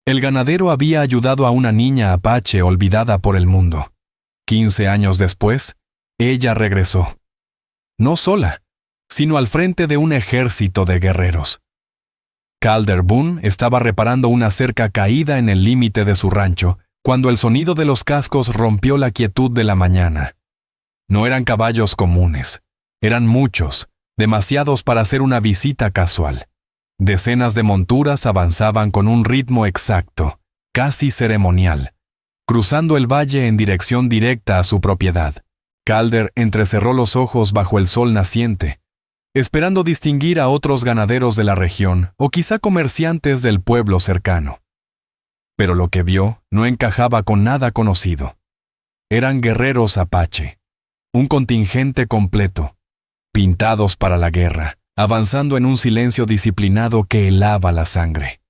El ganadero había ayudado a una niña apache olvidada por el mundo. 15 años después, ella regresó. No sola, sino al frente de un ejército de guerreros. Calder Boone estaba reparando una cerca caída en el límite de su rancho cuando el sonido de los cascos rompió la quietud de la mañana. No eran caballos comunes, eran muchos, demasiados para hacer una visita casual. Decenas de monturas avanzaban con un ritmo exacto, casi ceremonial, cruzando el valle en dirección directa a su propiedad. Calder entrecerró los ojos bajo el sol naciente, esperando distinguir a otros ganaderos de la región o quizá comerciantes del pueblo cercano. Pero lo que vio no encajaba con nada conocido. Eran guerreros apache, un contingente completo, pintados para la guerra, avanzando en un silencio disciplinado que helaba la sangre.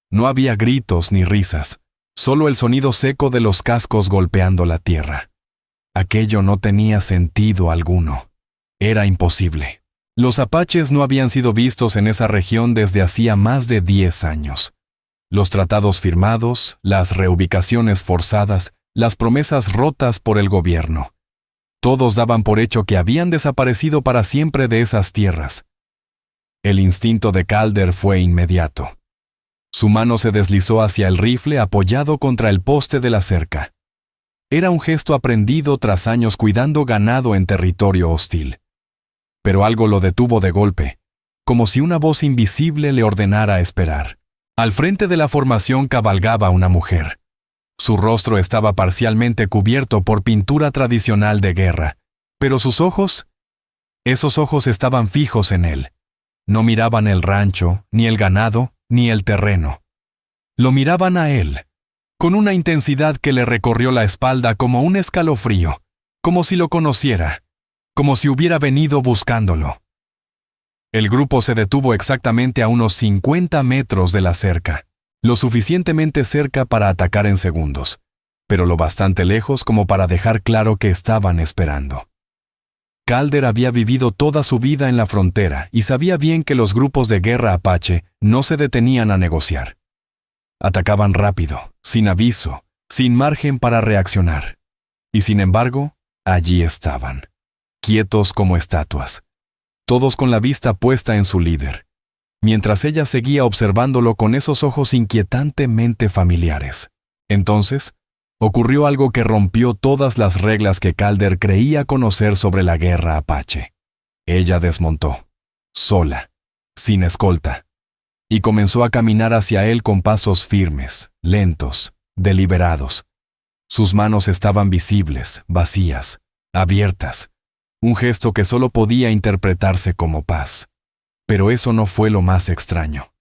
No había gritos ni risas, solo el sonido seco de los cascos golpeando la tierra. Aquello no tenía sentido alguno. Era imposible. Los apaches no habían sido vistos en esa región desde hacía más de 10 años. Los tratados firmados, las reubicaciones forzadas, las promesas rotas por el gobierno. Todos daban por hecho que habían desaparecido para siempre de esas tierras. El instinto de Calder fue inmediato. Su mano se deslizó hacia el rifle apoyado contra el poste de la cerca. Era un gesto aprendido tras años cuidando ganado en territorio hostil. Pero algo lo detuvo de golpe, como si una voz invisible le ordenara esperar. Al frente de la formación cabalgaba una mujer. Su rostro estaba parcialmente cubierto por pintura tradicional de guerra, pero sus ojos, esos ojos estaban fijos en él. No miraban el rancho, ni el ganado, ni el terreno. Lo miraban a él, con una intensidad que le recorrió la espalda como un escalofrío, como si lo conociera, como si hubiera venido buscándolo. El grupo se detuvo exactamente a unos 50 metros de la cerca, lo suficientemente cerca para atacar en segundos, pero lo bastante lejos como para dejar claro que estaban esperando. Calder había vivido toda su vida en la frontera y sabía bien que los grupos de guerra apache no se detenían a negociar. Atacaban rápido, sin aviso, sin margen para reaccionar. Y sin embargo, allí estaban, quietos como estatuas, todos con la vista puesta en su líder, mientras ella seguía observándolo con esos ojos inquietantemente familiares. Entonces, ocurrió algo que rompió todas las reglas que Calder creía conocer sobre la guerra apache. Ella desmontó, sola, sin escolta, y comenzó a caminar hacia él con pasos firmes, lentos, deliberados. Sus manos estaban visibles, vacías, abiertas, un gesto que solo podía interpretarse como paz. Pero eso no fue lo más extraño.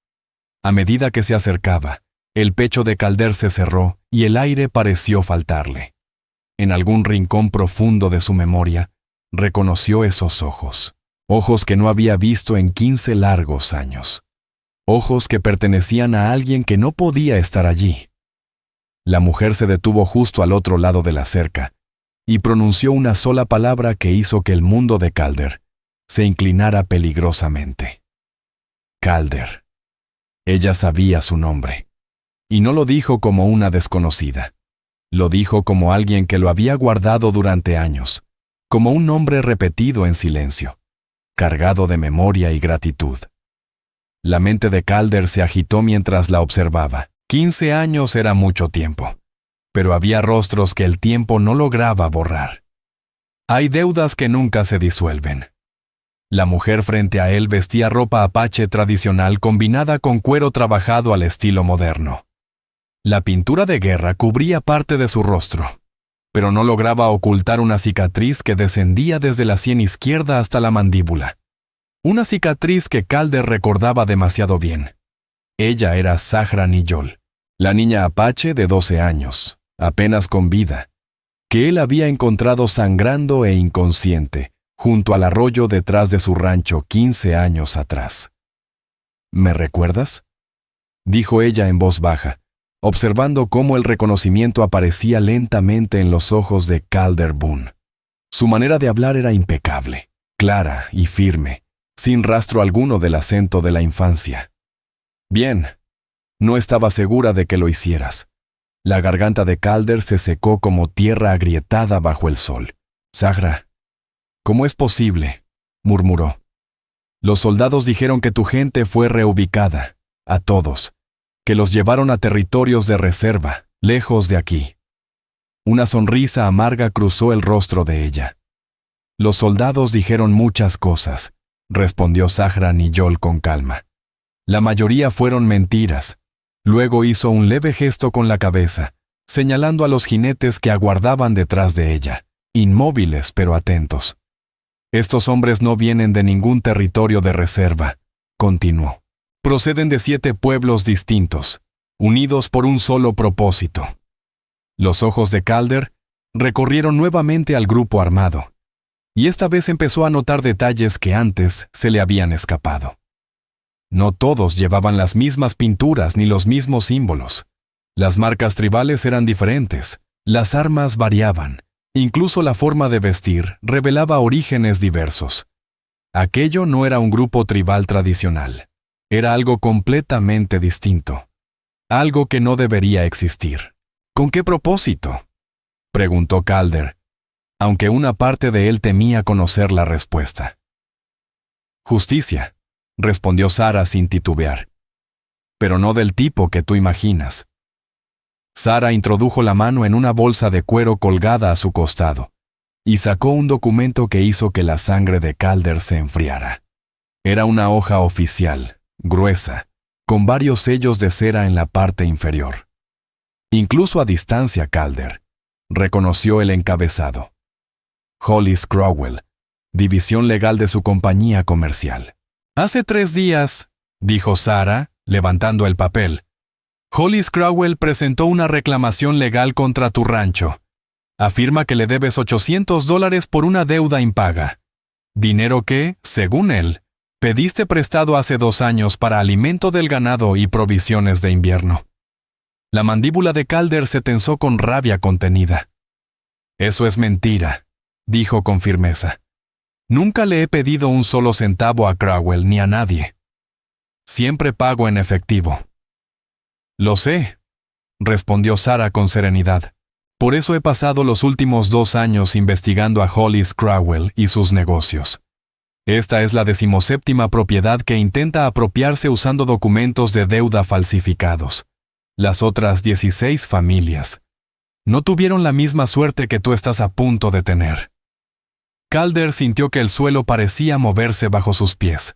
A medida que se acercaba, el pecho de Calder se cerró y el aire pareció faltarle. En algún rincón profundo de su memoria, reconoció esos ojos. Ojos que no había visto en 15 largos años. Ojos que pertenecían a alguien que no podía estar allí. La mujer se detuvo justo al otro lado de la cerca y pronunció una sola palabra que hizo que el mundo de Calder se inclinara peligrosamente. Calder. Ella sabía su nombre. Y no lo dijo como una desconocida. Lo dijo como alguien que lo había guardado durante años, como un nombre repetido en silencio, cargado de memoria y gratitud. La mente de Calder se agitó mientras la observaba. 15 años era mucho tiempo, pero había rostros que el tiempo no lograba borrar. Hay deudas que nunca se disuelven. La mujer frente a él vestía ropa apache tradicional combinada con cuero trabajado al estilo moderno. La pintura de guerra cubría parte de su rostro, pero no lograba ocultar una cicatriz que descendía desde la sien izquierda hasta la mandíbula. Una cicatriz que Calder recordaba demasiado bien. Ella era Zahra Niyol, la niña apache de 12 años, apenas con vida, que él había encontrado sangrando e inconsciente, junto al arroyo detrás de su rancho 15 años atrás. ¿Me recuerdas?, dijo ella en voz baja, observando cómo el reconocimiento aparecía lentamente en los ojos de Calder Boone. Su manera de hablar era impecable, clara y firme, sin rastro alguno del acento de la infancia. Bien, No estaba segura de que lo hicieras. La garganta de Calder se secó como tierra agrietada bajo el sol. Zahra, ¿cómo es posible?, murmuró. Los soldados dijeron que tu gente fue reubicada, a todos, que los llevaron a territorios de reserva, lejos de aquí. Una sonrisa amarga cruzó el rostro de ella. Los soldados dijeron muchas cosas, respondió Zahra Niyol con calma. La mayoría fueron mentiras. Luego hizo un leve gesto con la cabeza, señalando a los jinetes que aguardaban detrás de ella, inmóviles pero atentos. Estos hombres no vienen de ningún territorio de reserva, continuó. Proceden de 7 pueblos distintos, unidos por un solo propósito. Los ojos de Calder recorrieron nuevamente al grupo armado, y esta vez empezó a notar detalles que antes se le habían escapado. No todos llevaban las mismas pinturas ni los mismos símbolos. Las marcas tribales eran diferentes, las armas variaban, incluso la forma de vestir revelaba orígenes diversos. Aquello no era un grupo tribal tradicional, era algo completamente distinto, algo que no debería existir. ¿Con qué propósito?, preguntó Calder, aunque una parte de él temía conocer la respuesta. Justicia, respondió Sara sin titubear. Pero no del tipo que tú imaginas. Sara introdujo la mano en una bolsa de cuero colgada a su costado y sacó un documento que hizo que la sangre de Calder se enfriara. Era una hoja oficial, gruesa, con varios sellos de cera en la parte inferior. Incluso a distancia Calder reconoció el encabezado. Hollis Crowell, división legal de su compañía comercial. Hace 3 días, dijo Sara, levantando el papel, Hollis Crowell presentó una reclamación legal contra tu rancho. Afirma que le debes $800 por una deuda impaga. Dinero que, según él, pediste prestado hace 2 años para alimento del ganado y provisiones de invierno. La mandíbula de Calder se tensó con rabia contenida. Eso es mentira, dijo con firmeza. Nunca le he pedido un solo centavo a Crowell ni a nadie. Siempre pago en efectivo. Lo sé, respondió Sara con serenidad. Por eso he pasado los últimos 2 años investigando a Hollis Crowell y sus negocios. Esta es la 17ª propiedad que intenta apropiarse usando documentos de deuda falsificados. Las otras 16 familias no tuvieron la misma suerte que tú estás a punto de tener. Calder sintió que el suelo parecía moverse bajo sus pies.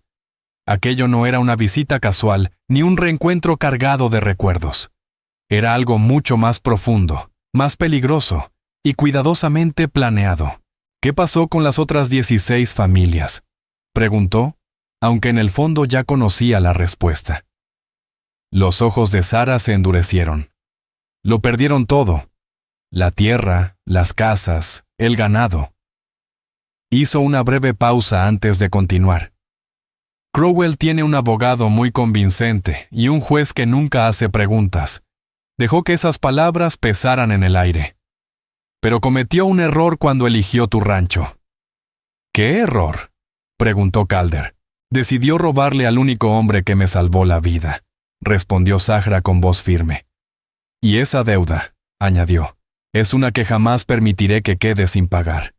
Aquello no era una visita casual ni un reencuentro cargado de recuerdos. Era algo mucho más profundo, más peligroso y cuidadosamente planeado. ¿Qué pasó con las otras 16 familias?, preguntó, aunque en el fondo ya conocía la respuesta. Los ojos de Sara se endurecieron. Lo perdieron todo: la tierra, las casas, el ganado. Hizo una breve pausa antes de continuar. Crowell tiene un abogado muy convincente y un juez que nunca hace preguntas. Dejó que esas palabras pesaran en el aire. Pero cometió un error cuando eligió tu rancho. ¿Qué error?, preguntó Calder. Decidió robarle al único hombre que me salvó la vida, respondió Zahra con voz firme. Y esa deuda, añadió, es una que jamás permitiré que quede sin pagar.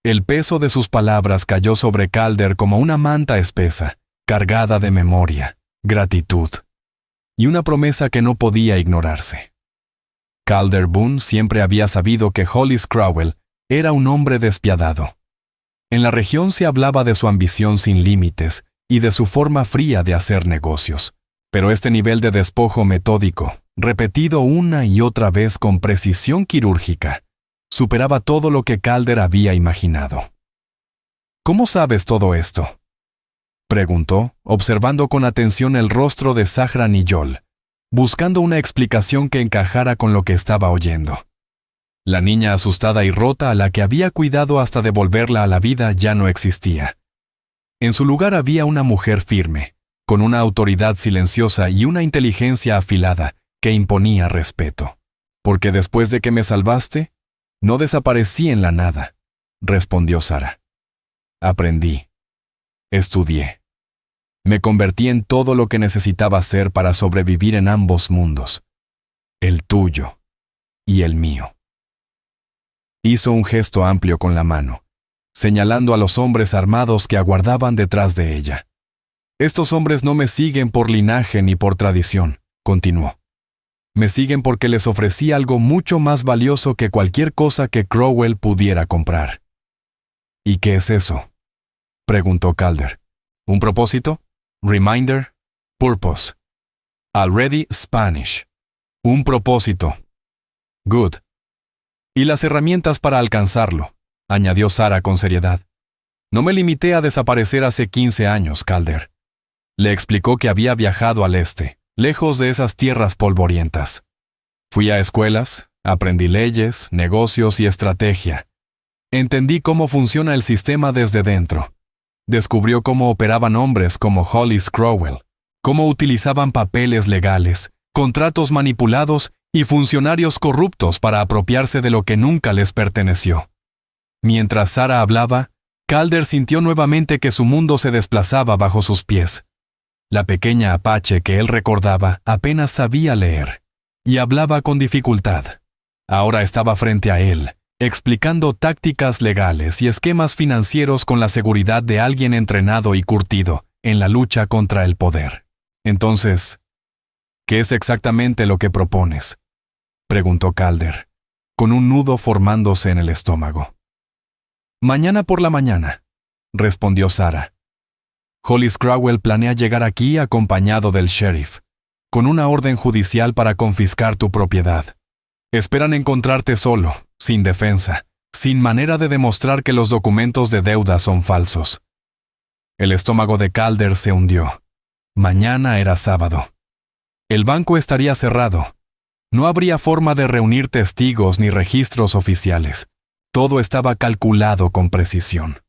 El peso de sus palabras cayó sobre Calder como una manta espesa, cargada de memoria, gratitud y una promesa que no podía ignorarse. Calder Boone siempre había sabido que Hollis Crowell era un hombre despiadado. En la región se hablaba de su ambición sin límites y de su forma fría de hacer negocios, pero este nivel de despojo metódico, repetido una y otra vez con precisión quirúrgica, superaba todo lo que Calder había imaginado. ¿Cómo sabes todo esto?, preguntó, observando con atención el rostro de Zahra Niyol, buscando una explicación que encajara con lo que estaba oyendo. La niña asustada y rota a la que había cuidado hasta devolverla a la vida ya no existía. En su lugar había una mujer firme, con una autoridad silenciosa y una inteligencia afilada que imponía respeto. Porque después de que me salvaste, no desaparecí en la nada, respondió Sara. Aprendí. Estudié. Me convertí en todo lo que necesitaba ser para sobrevivir en ambos mundos, el tuyo y el mío. Hizo un gesto amplio con la mano, señalando a los hombres armados que aguardaban detrás de ella. Estos hombres no me siguen por linaje ni por tradición, continuó. Me siguen porque les ofrecí algo mucho más valioso que cualquier cosa que Crowell pudiera comprar. ¿Y qué es eso?, preguntó Calder. ¿Un propósito? Reminder, purpose. Already Spanish. Un propósito. Good. Y las herramientas para alcanzarlo, añadió Sarah con seriedad. No me limité a desaparecer hace 15 años, Calder. Le explicó que había viajado al este, lejos de esas tierras polvorientas. Fui a escuelas, aprendí leyes, negocios y estrategia. Entendí cómo funciona el sistema desde dentro. Descubrió cómo operaban hombres como Hollis Crowell, cómo utilizaban papeles legales, contratos manipulados y funcionarios corruptos para apropiarse de lo que nunca les perteneció. Mientras Sarah hablaba, Calder sintió nuevamente que su mundo se desplazaba bajo sus pies. La pequeña apache que él recordaba apenas sabía leer, y hablaba con dificultad. Ahora estaba frente a él, explicando tácticas legales y esquemas financieros con la seguridad de alguien entrenado y curtido en la lucha contra el poder. Entonces, ¿qué es exactamente lo que propones?, preguntó Calder, con un nudo formándose en el estómago. Mañana por la mañana, respondió Sarah. Hollis Crowell planea llegar aquí acompañado del sheriff, con una orden judicial para confiscar tu propiedad. Esperan encontrarte solo, sin defensa, sin manera de demostrar que los documentos de deuda son falsos. El estómago de Calder se hundió. Mañana era sábado. El banco estaría cerrado. No habría forma de reunir testigos ni registros oficiales. Todo estaba calculado con precisión.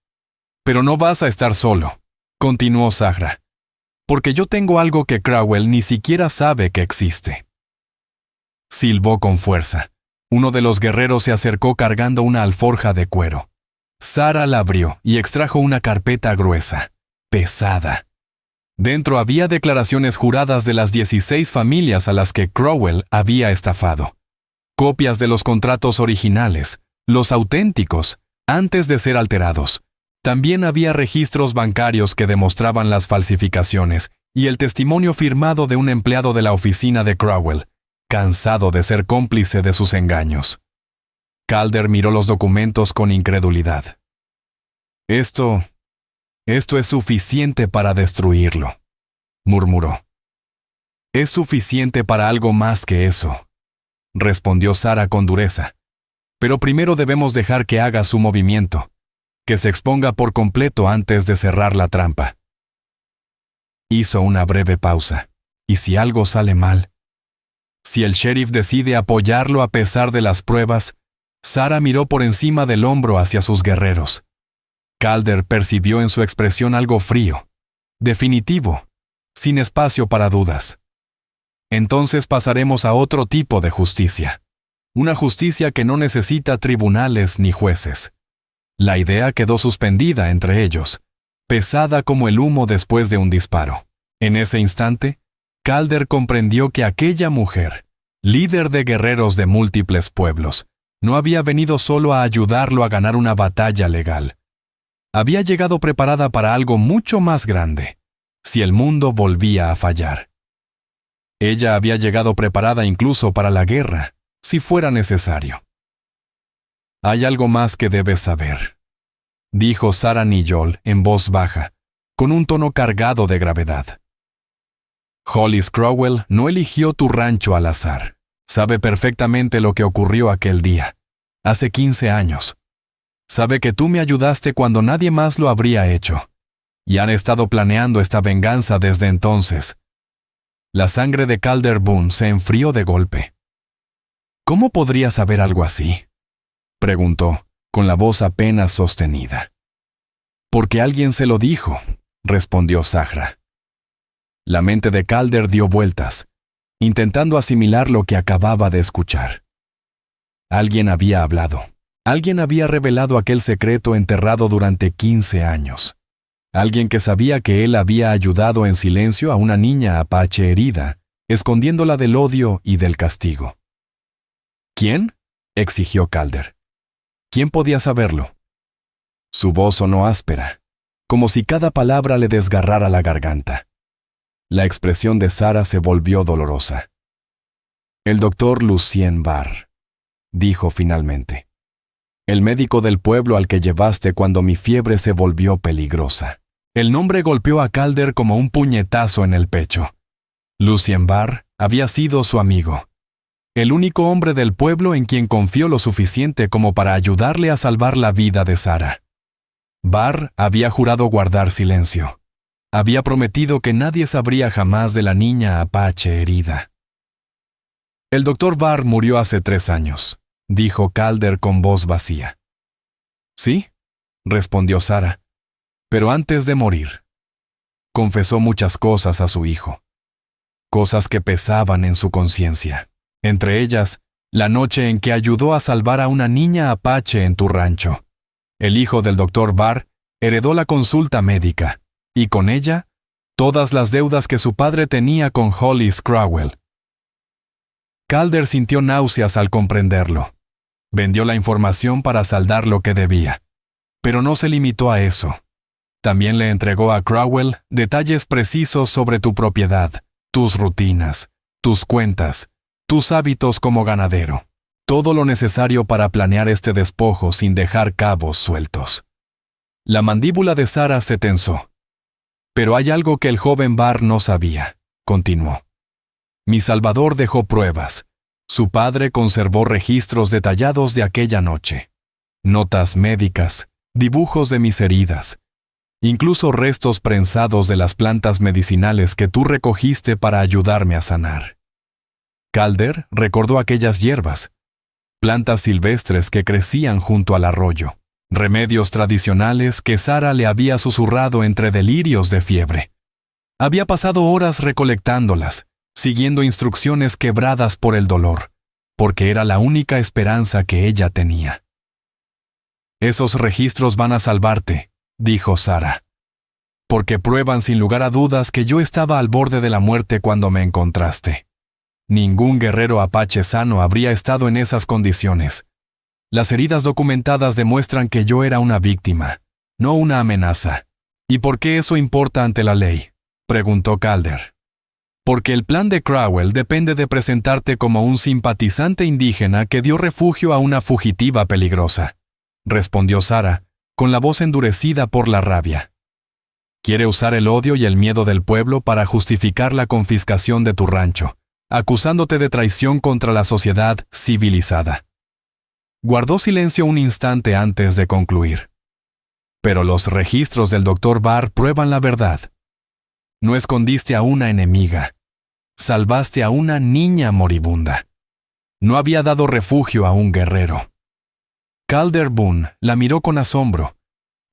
Pero no vas a estar solo, continuó Sarah, porque yo tengo algo que Crowell ni siquiera sabe que existe. Silbó con fuerza. Uno de los guerreros se acercó cargando una alforja de cuero. Sarah la abrió y extrajo una carpeta gruesa, pesada. Dentro había declaraciones juradas de las 16 familias a las que Crowell había estafado. Copias de los contratos originales, los auténticos, antes de ser alterados. También había registros bancarios que demostraban las falsificaciones y el testimonio firmado de un empleado de la oficina de Crowell, cansado de ser cómplice de sus engaños. Calder miró los documentos con incredulidad. Esto es suficiente para destruirlo, murmuró. Es suficiente para algo más que eso, respondió Sarah con dureza. Pero primero debemos dejar que haga su movimiento, que se exponga por completo antes de cerrar la trampa. Hizo una breve pausa. ¿Y si algo sale mal? Si el sheriff decide apoyarlo a pesar de las pruebas, Sarah miró por encima del hombro hacia sus guerreros. Calder percibió en su expresión algo frío, definitivo, sin espacio para dudas. Entonces pasaremos a otro tipo de justicia. Una justicia que no necesita tribunales ni jueces. La idea quedó suspendida entre ellos, pesada como el humo después de un disparo. En ese instante, Calder comprendió que aquella mujer, líder de guerreros de múltiples pueblos, no había venido solo a ayudarlo a ganar una batalla legal. Había llegado preparada para algo mucho más grande, si el mundo volvía a fallar. Ella había llegado preparada incluso para la guerra, si fuera necesario. Hay algo más que debes saber, dijo Sarah Nijol en voz baja, con un tono cargado de gravedad. Hollis Crowell no eligió tu rancho al azar. Sabe perfectamente lo que ocurrió aquel día, hace 15 años. Sabe que tú me ayudaste cuando nadie más lo habría hecho, y han estado planeando esta venganza desde entonces. La sangre de Calder Boone se enfrió de golpe. ¿Cómo podría saber algo así?, preguntó, con la voz apenas sostenida. Porque alguien se lo dijo, respondió Sarah. La mente de Calder dio vueltas, intentando asimilar lo que acababa de escuchar. Alguien había hablado. Alguien había revelado aquel secreto enterrado durante 15 años. Alguien que sabía que él había ayudado en silencio a una niña apache herida, escondiéndola del odio y del castigo. ¿Quién?, exigió Calder. ¿Quién podía saberlo? Su voz sonó áspera, como si cada palabra le desgarrara la garganta. La expresión de Sara se volvió dolorosa. El doctor Lucien Barr, dijo finalmente. El médico del pueblo al que llevaste cuando mi fiebre se volvió peligrosa. El nombre golpeó a Calder como un puñetazo en el pecho. Lucien Barr había sido su amigo. El único hombre del pueblo en quien confió lo suficiente como para ayudarle a salvar la vida de Sara. Barr había jurado guardar silencio. Había prometido que nadie sabría jamás de la niña apache herida. El doctor Barr murió hace 3 años, dijo Calder con voz vacía. Sí, respondió Sara, pero antes de morir, confesó muchas cosas a su hijo. Cosas que pesaban en su conciencia. Entre ellas, la noche en que ayudó a salvar a una niña apache en tu rancho. El hijo del doctor Barr heredó la consulta médica, y con ella, todas las deudas que su padre tenía con Hollis Crowell. Calder sintió náuseas al comprenderlo. Vendió la información para saldar lo que debía. Pero no se limitó a eso. También le entregó a Crowell detalles precisos sobre tu propiedad, tus rutinas, tus cuentas, tus hábitos como ganadero. Todo lo necesario para planear este despojo sin dejar cabos sueltos. La mandíbula de Sara se tensó. Pero hay algo que el joven Barr no sabía, continuó. Mi Salvador dejó pruebas. Su padre conservó registros detallados de aquella noche. Notas médicas, dibujos de mis heridas, incluso restos prensados de las plantas medicinales que tú recogiste para ayudarme a sanar. Calder recordó aquellas hierbas, plantas silvestres que crecían junto al arroyo, remedios tradicionales que Sara le había susurrado entre delirios de fiebre. Había pasado horas recolectándolas, siguiendo instrucciones quebradas por el dolor, porque era la única esperanza que ella tenía. Esos registros van a salvarte, dijo Sara, porque prueban sin lugar a dudas que yo estaba al borde de la muerte cuando me encontraste. Ningún guerrero apache sano habría estado en esas condiciones. Las heridas documentadas demuestran que yo era una víctima, no una amenaza. ¿Y por qué eso importa ante la ley?, preguntó Calder. Porque el plan de Crowell depende de presentarte como un simpatizante indígena que dio refugio a una fugitiva peligrosa, respondió Sara, con la voz endurecida por la rabia. Quiere usar el odio y el miedo del pueblo para justificar la confiscación de tu rancho, acusándote de traición contra la sociedad civilizada. Guardó silencio un instante antes de concluir. Pero los registros del doctor Barr prueban la verdad. No escondiste a una enemiga. Salvaste a una niña moribunda. No había dado refugio a un guerrero. Calder Boone la miró con asombro,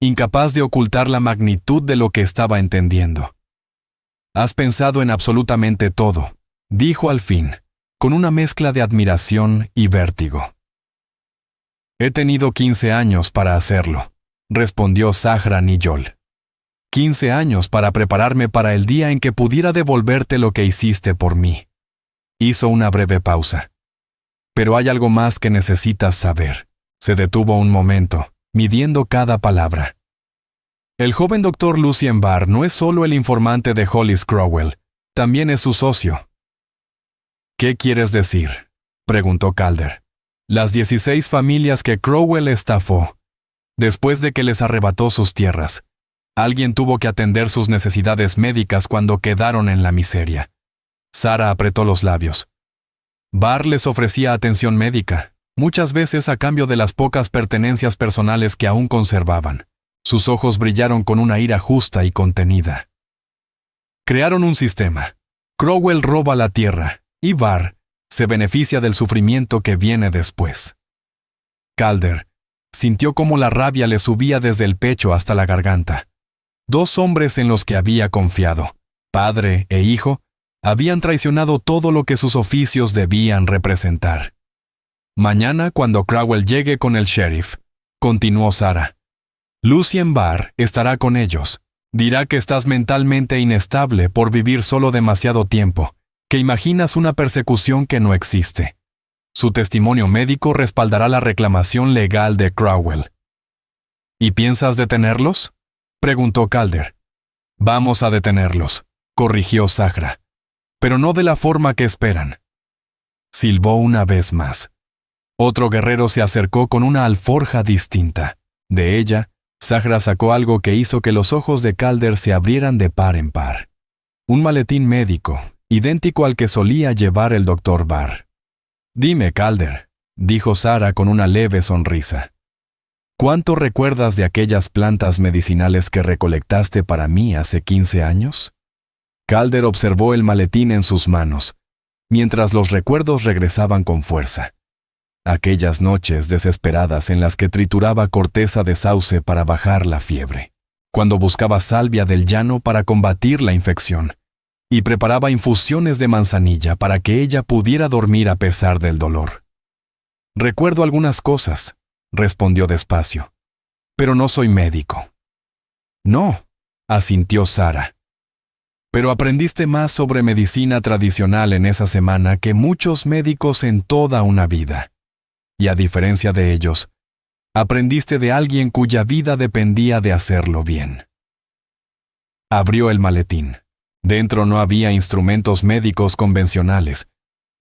incapaz de ocultar la magnitud de lo que estaba entendiendo. Has pensado en absolutamente todo, dijo al fin, con una mezcla de admiración y vértigo. He tenido 15 años para hacerlo, respondió Zahra Niyol. 15 años para prepararme para el día en que pudiera devolverte lo que hiciste por mí. Hizo una breve pausa. Pero hay algo más que necesitas saber. Se detuvo un momento, midiendo cada palabra. El joven doctor Lucien Barr no es solo el informante de Hollis Crowell, también es su socio. ¿Qué quieres decir?, preguntó Calder. Las 16 familias que Crowell estafó, después de que les arrebató sus tierras. Alguien tuvo que atender sus necesidades médicas cuando quedaron en la miseria. Sara apretó los labios. Barr les ofrecía atención médica, muchas veces a cambio de las pocas pertenencias personales que aún conservaban. Sus ojos brillaron con una ira justa y contenida. Crearon un sistema. Crowell roba la tierra, y Barr se beneficia del sufrimiento que viene después. Calder sintió cómo la rabia le subía desde el pecho hasta la garganta. 2 hombres en los que había confiado, padre e hijo, habían traicionado todo lo que sus oficios debían representar. Mañana, cuando Crowell llegue con el sheriff, continuó Sara, Lucien Barr estará con ellos, Dirá que estás mentalmente inestable por vivir solo demasiado tiempo, que imaginas una persecución que no existe. Su testimonio médico respaldará la reclamación legal de Crowell. ¿Y piensas detenerlos?, preguntó Calder. Vamos a detenerlos, corrigió Zahra, pero no de la forma que esperan. Silbó una vez más. Otro guerrero se acercó con una alforja distinta. De ella, Zahra sacó algo que hizo que los ojos de Calder se abrieran de par en par. Un maletín médico, idéntico al que solía llevar el Dr. Barr. Dime, Calder, dijo Sarah con una leve sonrisa. ¿Cuánto recuerdas de aquellas plantas medicinales que recolectaste para mí hace 15 años? Calder observó el maletín en sus manos, mientras los recuerdos regresaban con fuerza. Aquellas noches desesperadas en las que trituraba corteza de sauce para bajar la fiebre, cuando buscaba salvia del llano para combatir la infección, y preparaba infusiones de manzanilla para que ella pudiera dormir a pesar del dolor. Recuerdo algunas cosas, respondió despacio, pero no soy médico. No, asintió Sarah. Pero aprendiste más sobre medicina tradicional en esa semana que muchos médicos en toda una vida. Y a diferencia de ellos, aprendiste de alguien cuya vida dependía de hacerlo bien. Abrió el maletín. Dentro no había instrumentos médicos convencionales,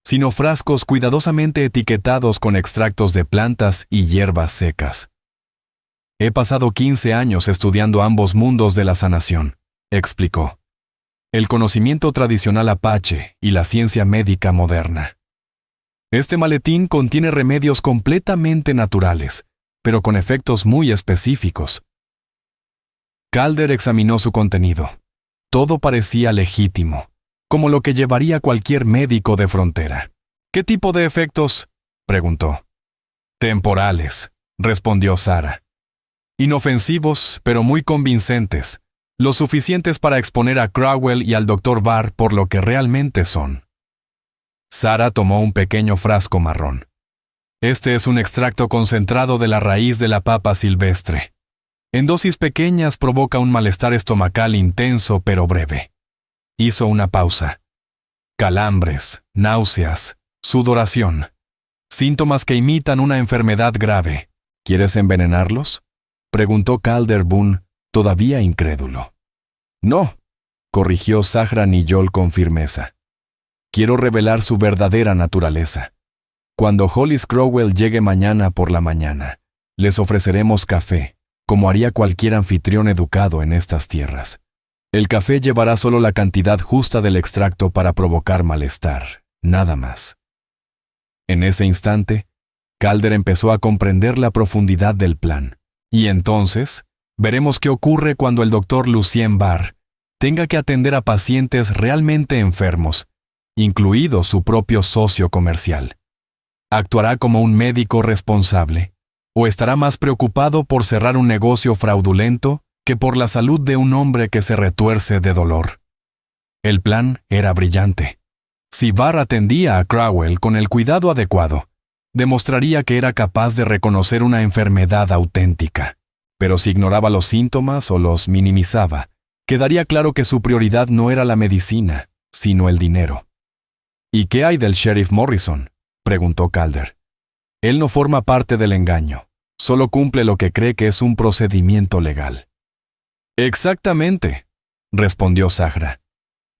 sino frascos cuidadosamente etiquetados con extractos de plantas y hierbas secas. He pasado 15 años estudiando ambos mundos de la sanación, explicó. El conocimiento tradicional apache y la ciencia médica moderna. Este maletín contiene remedios completamente naturales, pero con efectos muy específicos. Calder examinó su contenido. Todo parecía legítimo, como lo que llevaría cualquier médico de frontera. ¿Qué tipo de efectos?, preguntó. Temporales, respondió Sarah. Inofensivos, pero muy convincentes, lo suficientes para exponer a Crowell y al Dr. Barr por lo que realmente son. Sarah tomó un pequeño frasco marrón. Este es un extracto concentrado de la raíz de la papa silvestre. En dosis pequeñas provoca un malestar estomacal intenso pero breve. Hizo una pausa. Calambres, náuseas, sudoración. Síntomas que imitan una enfermedad grave. ¿Quieres envenenarlos?, preguntó Calder Boone, todavía incrédulo. No, corrigió Zahra Niyol con firmeza. Quiero revelar su verdadera naturaleza. Cuando Hollis Crowell llegue mañana por la mañana, les ofreceremos café, como haría cualquier anfitrión educado en estas tierras. El café llevará solo la cantidad justa del extracto para provocar malestar, nada más. En ese instante, Calder empezó a comprender la profundidad del plan. Y entonces, veremos qué ocurre cuando el Dr. Lucien Barr tenga que atender a pacientes realmente enfermos, incluido su propio socio comercial. ¿Actuará como un médico responsable? ¿O estará más preocupado por cerrar un negocio fraudulento que por la salud de un hombre que se retuerce de dolor? El plan era brillante. Si Barr atendía a Crowell con el cuidado adecuado, demostraría que era capaz de reconocer una enfermedad auténtica. Pero si ignoraba los síntomas o los minimizaba, quedaría claro que su prioridad no era la medicina, sino el dinero. ¿Y qué hay del sheriff Morrison?, preguntó Calder. Él no forma parte del engaño, solo cumple lo que cree que es un procedimiento legal. Exactamente, respondió Zahra.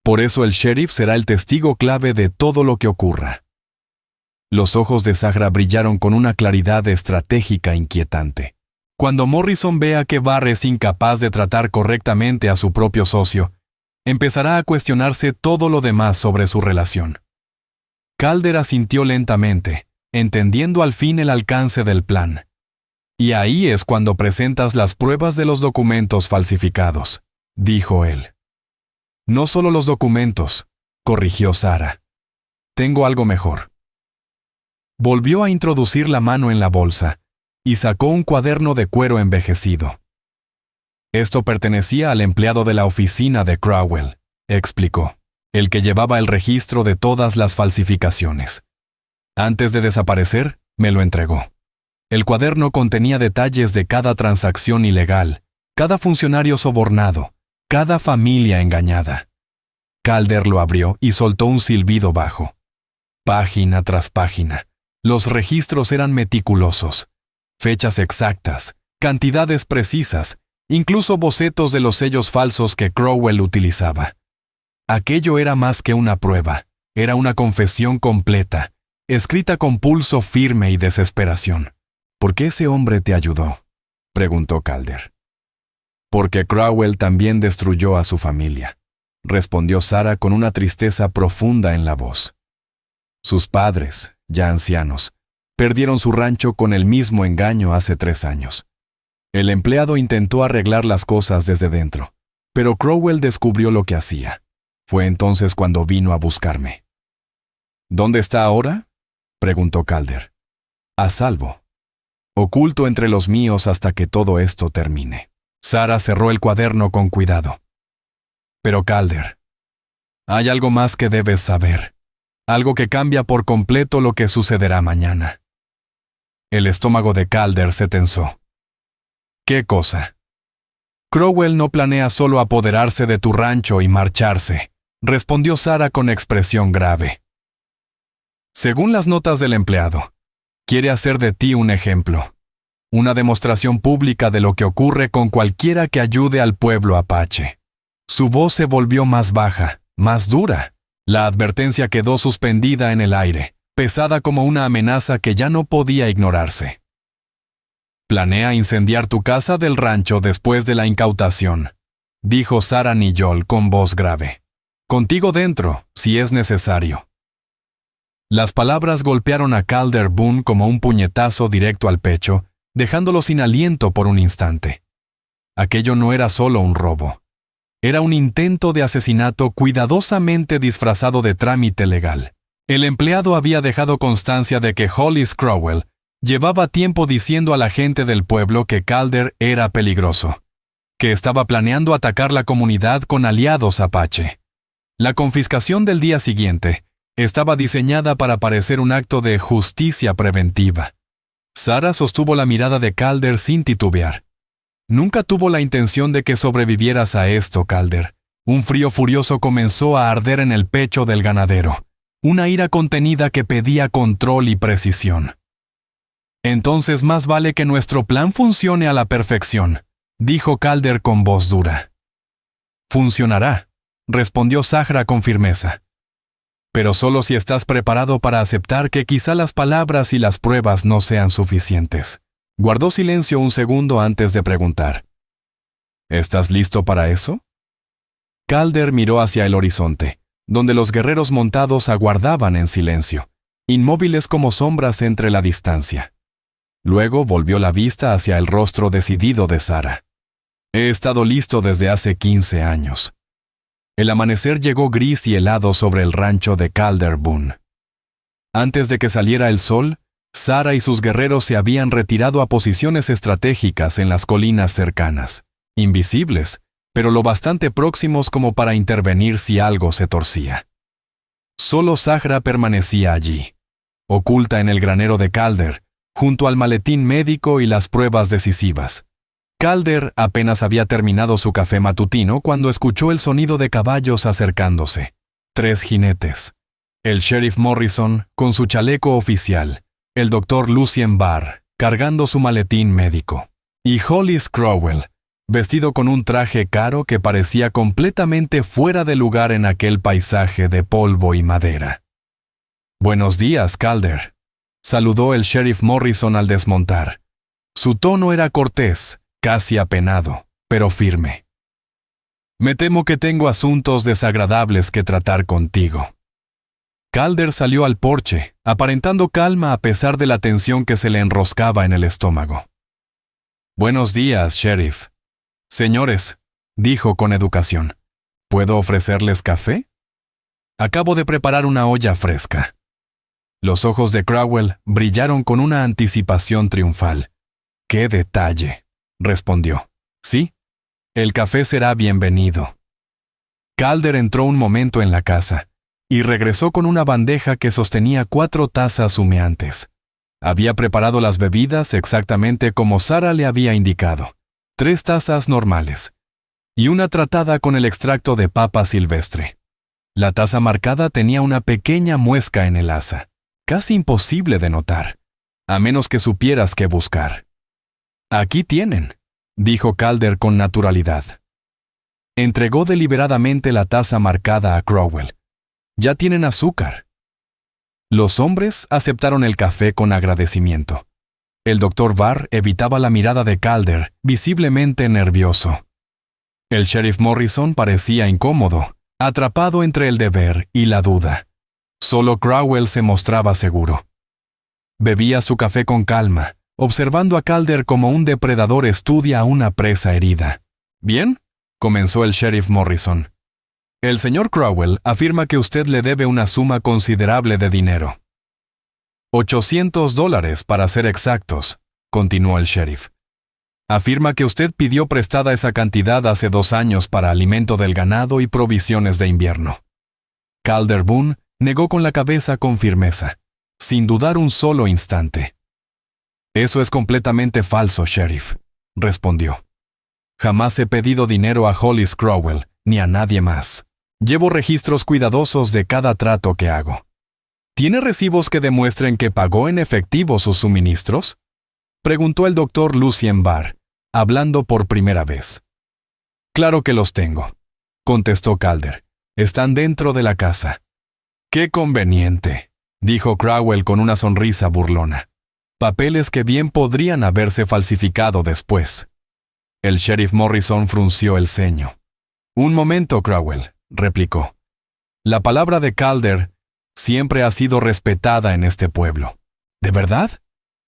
Por eso el sheriff será el testigo clave de todo lo que ocurra. Los ojos de Zahra brillaron con una claridad estratégica inquietante. Cuando Morrison vea que Barr es incapaz de tratar correctamente a su propio socio, empezará a cuestionarse todo lo demás sobre su relación. Calder asintió lentamente, entendiendo al fin el alcance del plan. Y ahí es cuando presentas las pruebas de los documentos falsificados, dijo él. No solo los documentos, corrigió Sarah. Tengo algo mejor. Volvió a introducir la mano en la bolsa y sacó un cuaderno de cuero envejecido. Esto pertenecía al empleado de la oficina de Crowell, explicó, el que llevaba el registro de todas las falsificaciones. Antes de desaparecer, me lo entregó. El cuaderno contenía detalles de cada transacción ilegal, cada funcionario sobornado, cada familia engañada. Calder lo abrió y soltó un silbido bajo. Página tras página, los registros eran meticulosos. Fechas exactas, cantidades precisas, incluso bocetos de los sellos falsos que Crowell utilizaba. Aquello era más que una prueba, era una confesión completa, escrita con pulso firme y desesperación. ¿Por qué ese hombre te ayudó?, preguntó Calder. Porque Crowell también destruyó a su familia, respondió Sarah con una tristeza profunda en la voz. Sus padres, ya ancianos, perdieron su rancho con el mismo engaño hace 3 años. El empleado intentó arreglar las cosas desde dentro, pero Crowell descubrió lo que hacía. Fue entonces cuando vino a buscarme. ¿Dónde está ahora?, preguntó Calder. A salvo. Oculto entre los míos hasta que todo esto termine. Sarah cerró el cuaderno con cuidado. Pero Calder, hay algo más que debes saber. Algo que cambia por completo lo que sucederá mañana. El estómago de Calder se tensó. ¿Qué cosa? Crowell no planea solo apoderarse de tu rancho y marcharse, respondió Sarah con expresión grave. Según las notas del empleado, quiere hacer de ti un ejemplo, una demostración pública de lo que ocurre con cualquiera que ayude al pueblo apache. Su voz se volvió más baja, más dura. La advertencia quedó suspendida en el aire, pesada como una amenaza que ya no podía ignorarse. Planea incendiar tu casa del rancho después de la incautación, dijo Sarah Nijol con voz grave. Contigo dentro, si es necesario. Las palabras golpearon a Calder Boone como un puñetazo directo al pecho, dejándolo sin aliento por un instante. Aquello no era solo un robo. Era un intento de asesinato cuidadosamente disfrazado de trámite legal. El empleado había dejado constancia de que Hollis Crowell llevaba tiempo diciendo a la gente del pueblo que Calder era peligroso, que estaba planeando atacar la comunidad con aliados apache. La confiscación del día siguiente estaba diseñada para parecer un acto de justicia preventiva. Sarah sostuvo la mirada de Calder sin titubear. Nunca tuvo la intención de que sobrevivieras a esto, Calder. Un frío furioso comenzó a arder en el pecho del ganadero, una ira contenida que pedía control y precisión. Entonces más vale que nuestro plan funcione a la perfección, dijo Calder con voz dura. Funcionará, respondió Zahra con firmeza. Pero solo si estás preparado para aceptar que quizá las palabras y las pruebas no sean suficientes. Guardó silencio un segundo antes de preguntar. ¿Estás listo para eso? Calder miró hacia el horizonte, donde los guerreros montados aguardaban en silencio, inmóviles como sombras entre la distancia. Luego volvió la vista hacia el rostro decidido de Sarah. He estado listo desde hace 15 años. El amanecer llegó gris y helado sobre el rancho de Calder Boone. Antes de que saliera el sol, Sarah y sus guerreros se habían retirado a posiciones estratégicas en las colinas cercanas, invisibles, pero lo bastante próximos como para intervenir si algo se torcía. Solo Zahra permanecía allí, oculta en el granero de Calder, junto al maletín médico y las pruebas decisivas. Calder apenas había terminado su café matutino cuando escuchó el sonido de caballos acercándose. 3 jinetes. El sheriff Morrison con su chaleco oficial, el doctor Lucien Barr, cargando su maletín médico, y Hollis Crowell, vestido con un traje caro que parecía completamente fuera de lugar en aquel paisaje de polvo y madera. «Buenos días, Calder», saludó el sheriff Morrison al desmontar. Su tono era cortés, casi apenado, pero firme. «Me temo que tengo asuntos desagradables que tratar contigo». Calder salió al porche, aparentando calma a pesar de la tensión que se le enroscaba en el estómago. «Buenos días, sheriff». «Señores», dijo con educación, «¿puedo ofrecerles café? Acabo de preparar una olla fresca». Los ojos de Crowell brillaron con una anticipación triunfal. «¡Qué detalle!», respondió. «Sí, el café será bienvenido». Calder entró un momento en la casa y regresó con una bandeja que sostenía 4 tazas humeantes. Había preparado las bebidas exactamente como Sarah le había indicado. 3 tazas normales, y una tratada con el extracto de papa silvestre. La taza marcada tenía una pequeña muesca en el asa, casi imposible de notar, a menos que supieras qué buscar. «Aquí tienen», dijo Calder con naturalidad. Entregó deliberadamente la taza marcada a Crowell. «Ya tienen azúcar». Los hombres aceptaron el café con agradecimiento. El Dr. Barr evitaba la mirada de Calder, visiblemente nervioso. El sheriff Morrison parecía incómodo, atrapado entre el deber y la duda. Solo Crowell se mostraba seguro. Bebía su café con calma, observando a Calder como un depredador estudia a una presa herida. «Bien», comenzó el sheriff Morrison. «El señor Crowell afirma que usted le debe una suma considerable de dinero». $800 para ser exactos, continuó el sheriff. Afirma que usted pidió prestada esa cantidad hace 2 años para alimento del ganado y provisiones de invierno. Calder Boone negó con la cabeza con firmeza, sin dudar un solo instante. «Eso es completamente falso, sheriff», respondió. «Jamás he pedido dinero a Hollis Crowell, ni a nadie más. Llevo registros cuidadosos de cada trato que hago». «¿Tiene recibos que demuestren que pagó en efectivo sus suministros?», preguntó el doctor Lucien Barr, hablando por primera vez. «Claro que los tengo», contestó Calder. «Están dentro de la casa». «Qué conveniente», dijo Crowell con una sonrisa burlona. «Papeles que bien podrían haberse falsificado después». El sheriff Morrison frunció el ceño. «Un momento, Crowell», replicó. «La palabra de Calder siempre ha sido respetada en este pueblo». «¿De verdad?»,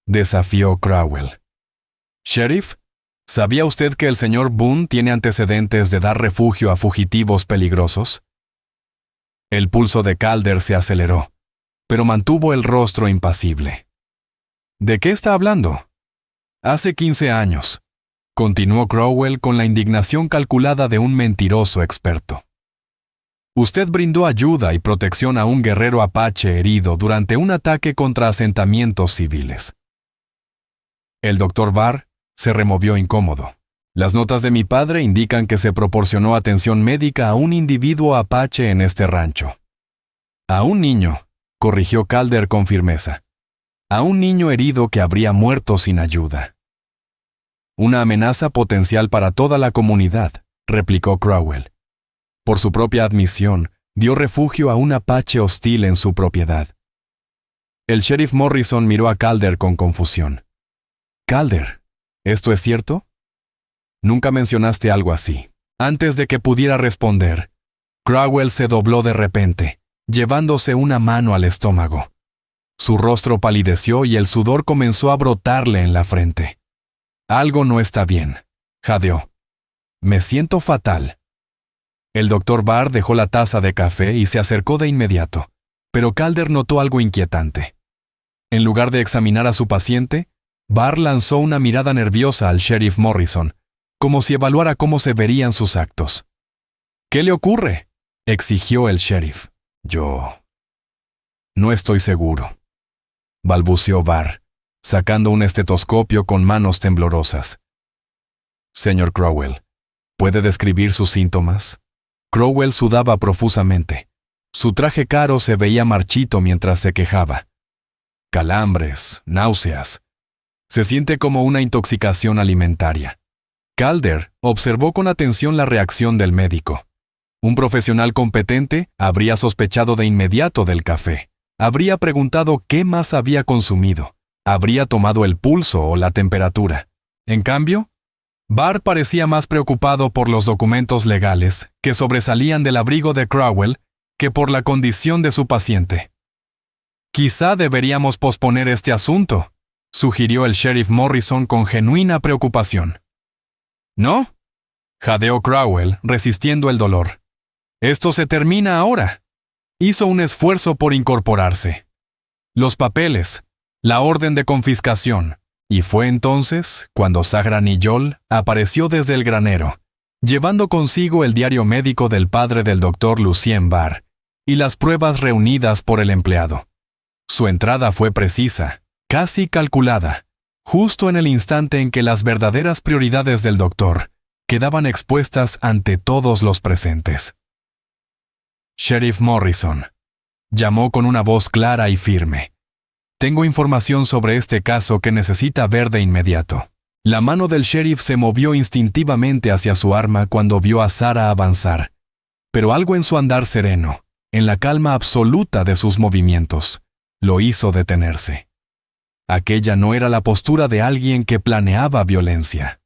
desafió Crowell. «Sheriff, ¿sabía usted que el señor Boone tiene antecedentes de dar refugio a fugitivos peligrosos?». El pulso de Calder se aceleró, pero mantuvo el rostro impasible. «¿De qué está hablando?». «Hace 15 años», continuó Crowell con la indignación calculada de un mentiroso experto. «Usted brindó ayuda y protección a un guerrero apache herido durante un ataque contra asentamientos civiles». El Dr. Barr se removió incómodo. «Las notas de mi padre indican que se proporcionó atención médica a un individuo apache en este rancho». «A un niño», corrigió Calder con firmeza. «A un niño herido que habría muerto sin ayuda». «Una amenaza potencial para toda la comunidad», replicó Crowell. «Por su propia admisión, dio refugio a un apache hostil en su propiedad». El sheriff Morrison miró a Calder con confusión. «Calder, ¿esto es cierto?». «Nunca mencionaste algo así». Antes de que pudiera responder, Crowell se dobló de repente, llevándose una mano al estómago. Su rostro palideció y el sudor comenzó a brotarle en la frente. «Algo no está bien», jadeó. «Me siento fatal». El Dr. Barr dejó la taza de café y se acercó de inmediato, pero Calder notó algo inquietante. En lugar de examinar a su paciente, Barr lanzó una mirada nerviosa al sheriff Morrison, como si evaluara cómo se verían sus actos. «¿Qué le ocurre?», exigió el sheriff. «No estoy seguro», balbuceó Barr, sacando un estetoscopio con manos temblorosas. «Señor Crowell, ¿puede describir sus síntomas?». Crowell sudaba profusamente. Su traje caro se veía marchito mientras se quejaba. «Calambres, náuseas. Se siente como una intoxicación alimentaria». Calder observó con atención la reacción del médico. Un profesional competente habría sospechado de inmediato del café. Habría preguntado qué más había consumido. Habría tomado el pulso o la temperatura. En cambio, Barr parecía más preocupado por los documentos legales que sobresalían del abrigo de Crowell que por la condición de su paciente. «Quizá deberíamos posponer este asunto», sugirió el sheriff Morrison con genuina preocupación. «¿No?», jadeó Crowell, resistiendo el dolor. «Esto se termina ahora». Hizo un esfuerzo por incorporarse. «Los papeles, la orden de confiscación». Y fue entonces cuando Sahra Niyol apareció desde el granero, llevando consigo el diario médico del padre del doctor Lucien Barr y las pruebas reunidas por el empleado. Su entrada fue precisa, casi calculada, justo en el instante en que las verdaderas prioridades del doctor quedaban expuestas ante todos los presentes. Sheriff Morrison llamó con una voz clara y firme. Tengo información sobre este caso que necesita ver de inmediato. La mano del sheriff se movió instintivamente hacia su arma cuando vio a Sarah avanzar, pero algo en su andar sereno, en la calma absoluta de sus movimientos, lo hizo detenerse. Aquella no era la postura de alguien que planeaba violencia.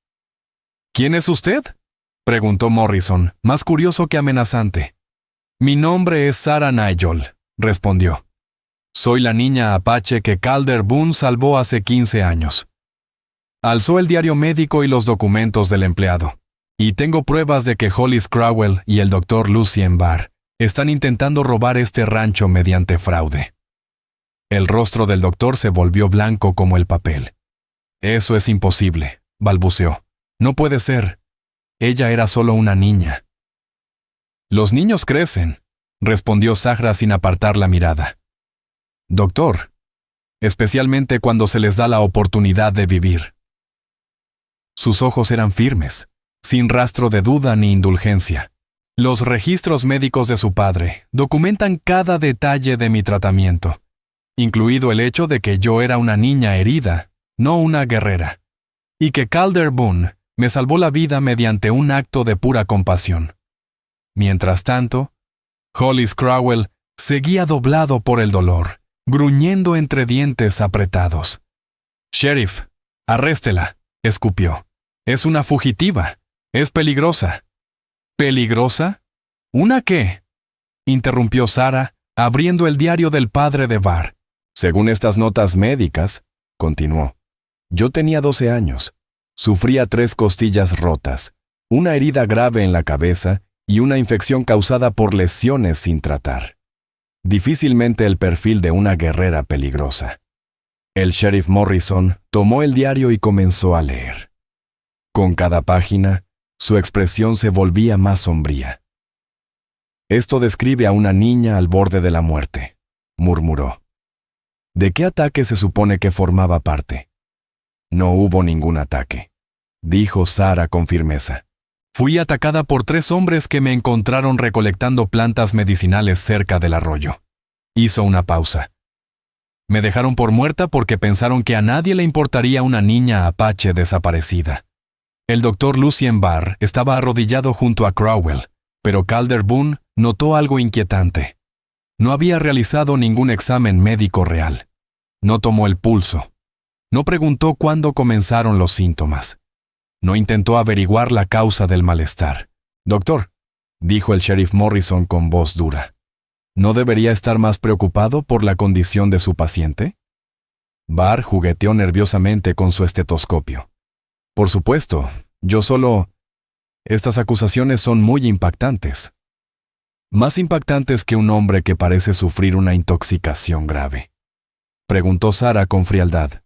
¿Quién es usted?, preguntó Morrison, más curioso que amenazante. Mi nombre es Sarah Nigel, respondió. Soy la niña apache que Calder Boone salvó hace 15 años. Alzó el diario médico y los documentos del empleado. Y tengo pruebas de que Hollis Crowell y el Dr. Lucien Barr están intentando robar este rancho mediante fraude. El rostro del doctor se volvió blanco como el papel. Eso es imposible, balbuceó. No puede ser. Ella era solo una niña. Los niños crecen, respondió Zahra sin apartar la mirada. Doctor, especialmente cuando se les da la oportunidad de vivir. Sus ojos eran firmes, sin rastro de duda ni indulgencia. Los registros médicos de su padre documentan cada detalle de mi tratamiento, incluido el hecho de que yo era una niña herida, no una guerrera, y que Calder Boone me salvó la vida mediante un acto de pura compasión. Mientras tanto, Hollis Crowell seguía doblado por el dolor, gruñendo entre dientes apretados. «Sheriff, arréstela», escupió. «Es una fugitiva. Es peligrosa». «¿Peligrosa? ¿Una qué?», interrumpió Sarah, abriendo el diario del padre de Barr. «Según estas notas médicas», continuó, «yo tenía 12 años. Sufría 3 costillas rotas, una herida grave en la cabeza y una infección causada por lesiones sin tratar. Difícilmente el perfil de una guerrera peligrosa». El sheriff Morrison tomó el diario y comenzó a leer. Con cada página, su expresión se volvía más sombría. «Esto describe a una niña al borde de la muerte», murmuró. «¿De qué ataque se supone que formaba parte?» «No hubo ningún ataque», dijo Sarah con firmeza. «Fui atacada por 3 hombres que me encontraron recolectando plantas medicinales cerca del arroyo». Hizo una pausa. «Me dejaron por muerta porque pensaron que a nadie le importaría una niña apache desaparecida. El Dr. Lucien Barr estaba arrodillado junto a Crowell, pero Calder Boone notó algo inquietante. No había realizado ningún examen médico real. No tomó el pulso. No preguntó cuándo comenzaron los síntomas. No intentó averiguar la causa del malestar. «Doctor», dijo el sheriff Morrison con voz dura, ¿no debería estar más preocupado por la condición de su paciente?» Barr jugueteó nerviosamente con su estetoscopio. «Por supuesto, yo solo... Estas acusaciones son muy impactantes. Más impactantes que un hombre que parece sufrir una intoxicación grave», preguntó Sarah con frialdad.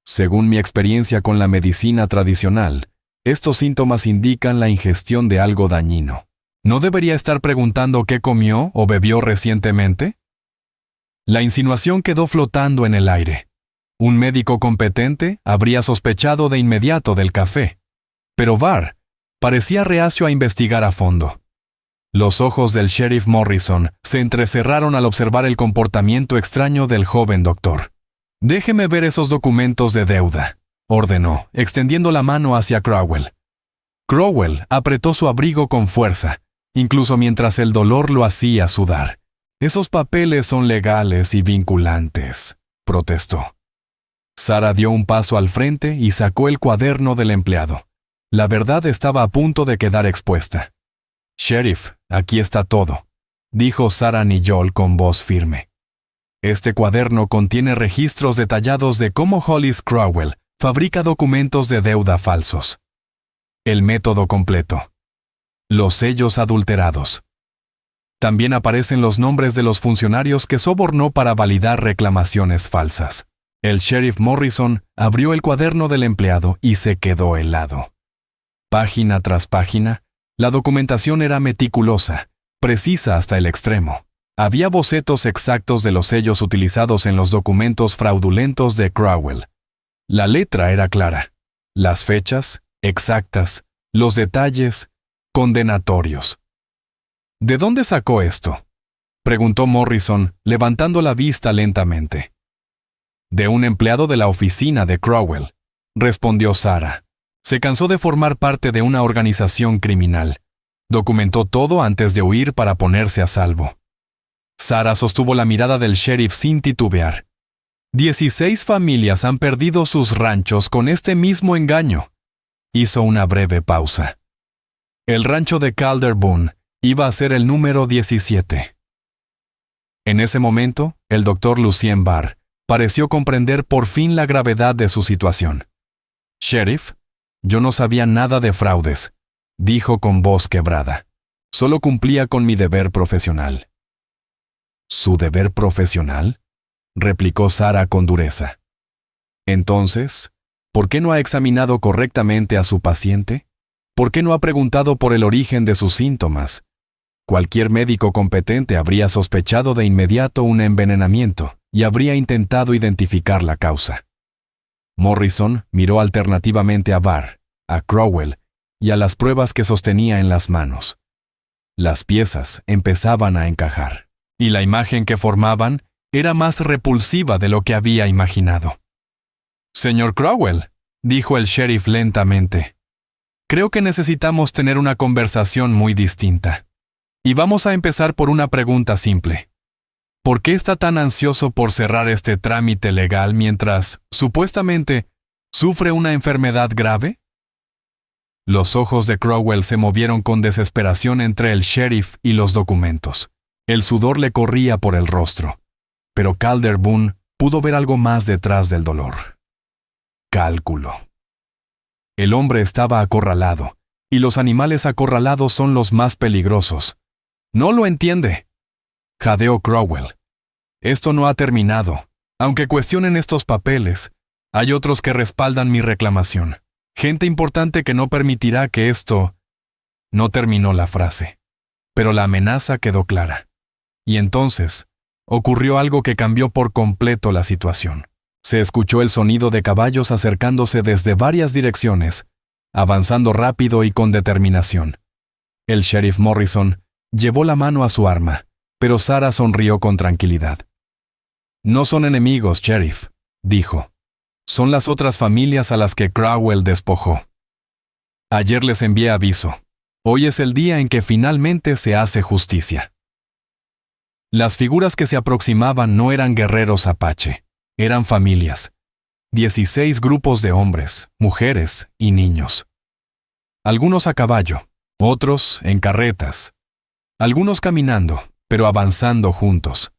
«Según mi experiencia con la medicina tradicional, estos síntomas indican la ingestión de algo dañino. ¿No debería estar preguntando qué comió o bebió recientemente?» La insinuación quedó flotando en el aire. Un médico competente habría sospechado de inmediato del café, pero Barr parecía reacio a investigar a fondo. Los ojos del sheriff Morrison se entrecerraron al observar el comportamiento extraño del joven doctor. «Déjeme ver esos documentos de deuda», ordenó, extendiendo la mano hacia Crowell. Crowell apretó su abrigo con fuerza, incluso mientras el dolor lo hacía sudar. «Esos papeles son legales y vinculantes», protestó. Sarah dio un paso al frente y sacó el cuaderno del empleado. La verdad estaba a punto de quedar expuesta. «Sheriff, aquí está todo», dijo Sarah Nigel con voz firme. «Este cuaderno contiene registros detallados de cómo Hollis Crowell fabrica documentos de deuda falsos. El método completo. Los sellos adulterados. También aparecen los nombres de los funcionarios que sobornó para validar reclamaciones falsas». El sheriff Morrison abrió el cuaderno del empleado y se quedó helado. Página tras página, la documentación era meticulosa, precisa hasta el extremo. Había bocetos exactos de los sellos utilizados en los documentos fraudulentos de Crowell. La letra era clara, las fechas exactas, los detalles condenatorios. ¿De dónde sacó esto?, preguntó Morrison, levantando la vista lentamente. De un empleado de la oficina de Crowell, respondió Sarah. Se cansó de formar parte de una organización criminal. Documentó todo antes de huir para ponerse a salvo. Sarah sostuvo la mirada del sheriff sin titubear. 16 familias han perdido sus ranchos con este mismo engaño. Hizo una breve pausa. El rancho de Calder Boone iba a ser el número 17. En ese momento, el doctor Lucien Barr pareció comprender por fin la gravedad de su situación. «Sheriff, yo no sabía nada de fraudes», dijo con voz quebrada. «Solo cumplía con mi deber profesional». «¿Su deber profesional?», replicó Sarah con dureza. «Entonces, ¿por qué no ha examinado correctamente a su paciente? ¿Por qué no ha preguntado por el origen de sus síntomas? Cualquier médico competente habría sospechado de inmediato un envenenamiento y habría intentado identificar la causa». Morrison miró alternativamente a Barr, a Crowell y a las pruebas que sostenía en las manos. Las piezas empezaban a encajar, y la imagen que formaban era más repulsiva de lo que había imaginado. «Señor Crowell», dijo el sheriff lentamente, «creo que necesitamos tener una conversación muy distinta. Y vamos a empezar por una pregunta simple. ¿Por qué está tan ansioso por cerrar este trámite legal mientras, supuestamente, sufre una enfermedad grave?» Los ojos de Crowell se movieron con desesperación entre el sheriff y los documentos. El sudor le corría por el rostro. Pero Calder Boone pudo ver algo más detrás del dolor. Cálculo. El hombre estaba acorralado, y los animales acorralados son los más peligrosos. «No lo entiende», jadeó Crowell. «Esto no ha terminado. Aunque cuestionen estos papeles, hay otros que respaldan mi reclamación. Gente importante que no permitirá que esto...». No terminó la frase, pero la amenaza quedó clara. Y entonces, ocurrió algo que cambió por completo la situación. Se escuchó el sonido de caballos acercándose desde varias direcciones, avanzando rápido y con determinación. El sheriff Morrison llevó la mano a su arma, pero Sarah sonrió con tranquilidad. «No son enemigos, sheriff», dijo. «Son las otras familias a las que Crowell despojó. Ayer les envié aviso. Hoy es el día en que finalmente se hace justicia». Las figuras que se aproximaban no eran guerreros apache, eran familias. 16 grupos de hombres, mujeres y niños. Algunos a caballo, otros en carretas. Algunos caminando, pero avanzando juntos.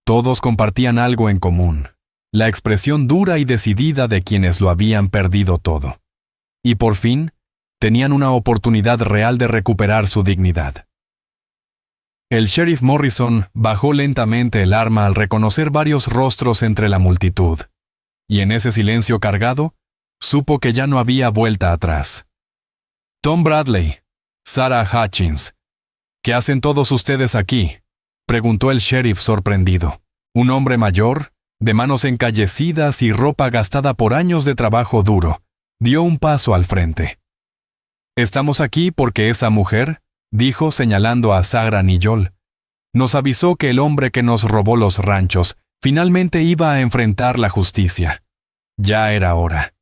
Todos compartían algo en común, la expresión dura y decidida de quienes lo habían perdido todo. Y por fin, tenían una oportunidad real de recuperar su dignidad. El sheriff Morrison bajó lentamente el arma al reconocer varios rostros entre la multitud, y en ese silencio cargado, supo que ya no había vuelta atrás. «Tom Bradley, Sarah Hutchins, ¿qué hacen todos ustedes aquí?», preguntó el sheriff sorprendido. Un hombre mayor, de manos encallecidas y ropa gastada por años de trabajo duro, dio un paso al frente. «Estamos aquí porque esa mujer», dijo señalando a Sarah Nijol, «nos avisó que el hombre que nos robó los ranchos finalmente iba a enfrentar la justicia. Ya era hora».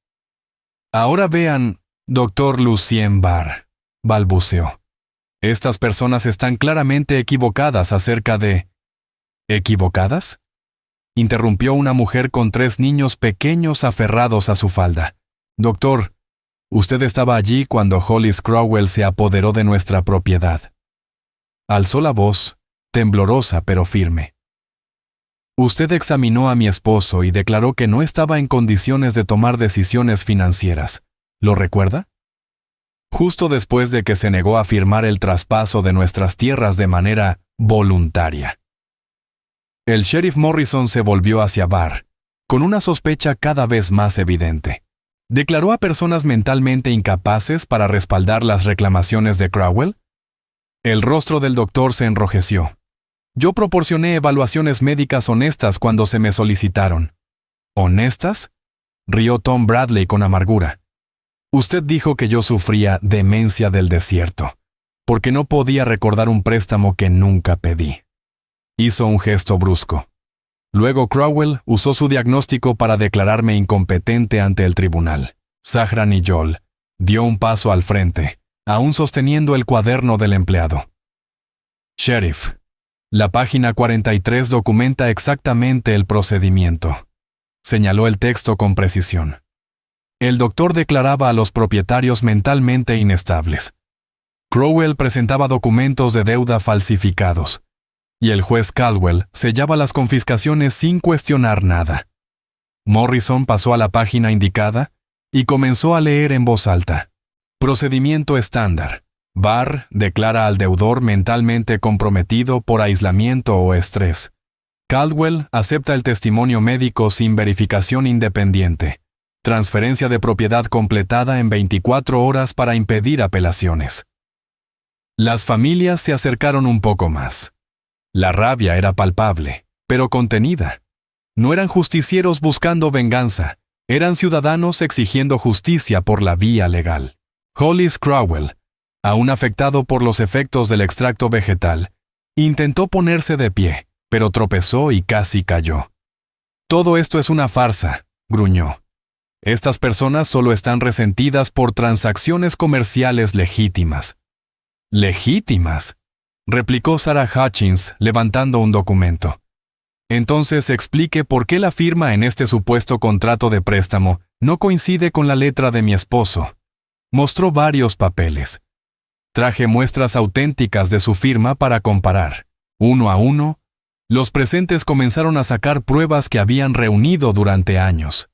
«Ahora vean, doctor Lucien Barr», balbuceó. «Estas personas están claramente equivocadas acerca de...» «¿Equivocadas?», interrumpió una mujer con 3 niños pequeños aferrados a su falda. «Doctor, usted estaba allí cuando Hollis Crowell se apoderó de nuestra propiedad». Alzó la voz, temblorosa pero firme. «Usted examinó a mi esposo y declaró que no estaba en condiciones de tomar decisiones financieras. ¿Lo recuerda? Justo después de que se negó a firmar el traspaso de nuestras tierras de manera voluntaria». El sheriff Morrison se volvió hacia Barr, con una sospecha cada vez más evidente. ¿Declaró a personas mentalmente incapaces para respaldar las reclamaciones de Crowell? El rostro del doctor se enrojeció. «Yo proporcioné evaluaciones médicas honestas cuando se me solicitaron». «¿Honestas?», rió Tom Bradley con amargura. Usted dijo que yo sufría demencia del desierto, porque no podía recordar un préstamo que nunca pedí. Hizo un gesto brusco. Luego Crowell usó su diagnóstico para declararme incompetente ante el tribunal. Zahra Nijol dio un paso al frente, aún sosteniendo el cuaderno del empleado. Sheriff, la página 43 documenta exactamente el procedimiento. Señaló el texto con precisión. El doctor declaraba a los propietarios mentalmente inestables. Crowell presentaba documentos de deuda falsificados, y el juez Caldwell sellaba las confiscaciones sin cuestionar nada. Morrison pasó a la página indicada y comenzó a leer en voz alta. Procedimiento estándar. Barr declara al deudor mentalmente comprometido por aislamiento o estrés. Caldwell acepta el testimonio médico sin verificación independiente. Transferencia de propiedad completada en 24 horas para impedir apelaciones. Las familias se acercaron un poco más. La rabia era palpable, pero contenida. No eran justicieros buscando venganza, eran ciudadanos exigiendo justicia por la vía legal. Hollis Crowell, aún afectado por los efectos del extracto vegetal, intentó ponerse de pie, pero tropezó y casi cayó. Todo esto es una farsa, gruñó. Estas personas solo están resentidas por transacciones comerciales legítimas. ¿Legítimas?, replicó Sarah Hutchins, levantando un documento. Entonces explique por qué la firma en este supuesto contrato de préstamo no coincide con la letra de mi esposo. Mostró varios papeles. Traje muestras auténticas de su firma para comparar. Uno a uno, los presentes comenzaron a sacar pruebas que habían reunido durante años.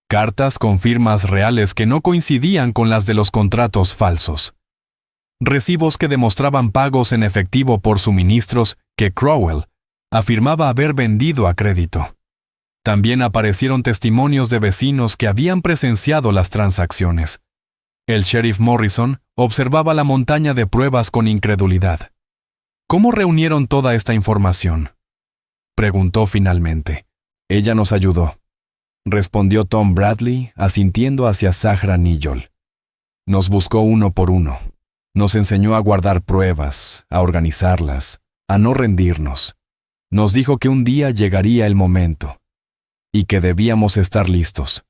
Cartas con firmas reales que no coincidían con las de los contratos falsos. Recibos que demostraban pagos en efectivo por suministros que Crowell afirmaba haber vendido a crédito. También aparecieron testimonios de vecinos que habían presenciado las transacciones. El sheriff Morrison observaba la montaña de pruebas con incredulidad. ¿Cómo reunieron toda esta información?, preguntó finalmente. Ella nos ayudó, respondió Tom Bradley, asintiendo hacia Zahra Nijol. Nos buscó uno por uno. Nos enseñó a guardar pruebas, a organizarlas, a no rendirnos. Nos dijo que un día llegaría el momento y que debíamos estar listos.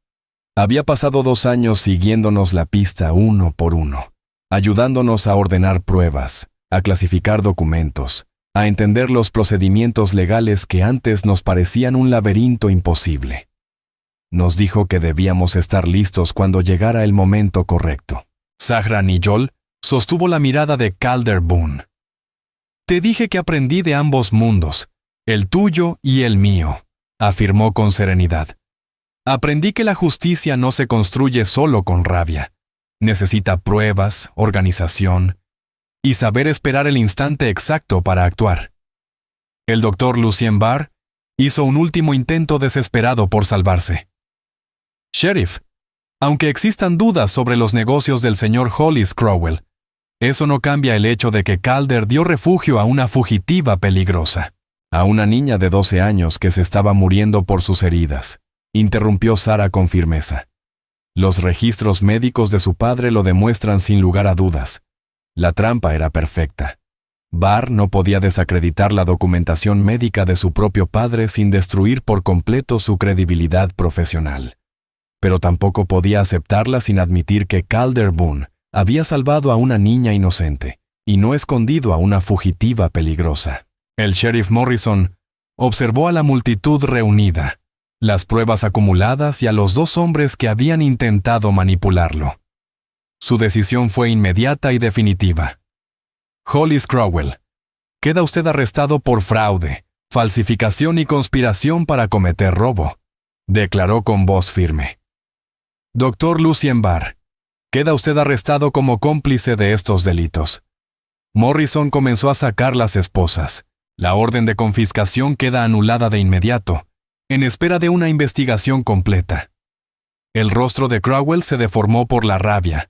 Había pasado 2 años siguiéndonos la pista uno por uno, ayudándonos a ordenar pruebas, a clasificar documentos, a entender los procedimientos legales que antes nos parecían un laberinto imposible. Nos dijo que debíamos estar listos cuando llegara el momento correcto. Zahra Nijol sostuvo la mirada de Calder Boone. Te dije que aprendí de ambos mundos, el tuyo y el mío, afirmó con serenidad. Aprendí que la justicia no se construye solo con rabia. Necesita pruebas, organización y saber esperar el instante exacto para actuar. El doctor Lucien Barr hizo un último intento desesperado por salvarse. Sheriff, aunque existan dudas sobre los negocios del señor Hollis Crowell, eso no cambia el hecho de que Calder dio refugio a una fugitiva peligrosa, a una niña de 12 años que se estaba muriendo por sus heridas, interrumpió Sarah con firmeza. Los registros médicos de su padre lo demuestran sin lugar a dudas. La trampa era perfecta. Barr no podía desacreditar la documentación médica de su propio padre sin destruir por completo su credibilidad profesional. Pero tampoco podía aceptarla sin admitir que Calder Boone había salvado a una niña inocente y no escondido a una fugitiva peligrosa. El sheriff Morrison observó a la multitud reunida, las pruebas acumuladas y a los 2 hombres que habían intentado manipularlo. Su decisión fue inmediata y definitiva. Hollis Crowell, queda usted arrestado por fraude, falsificación y conspiración para cometer robo, declaró con voz firme. Dr. Lucien Barr, queda usted arrestado como cómplice de estos delitos. Morrison comenzó a sacar las esposas. La orden de confiscación queda anulada de inmediato, en espera de una investigación completa. El rostro de Crowell se deformó por la rabia,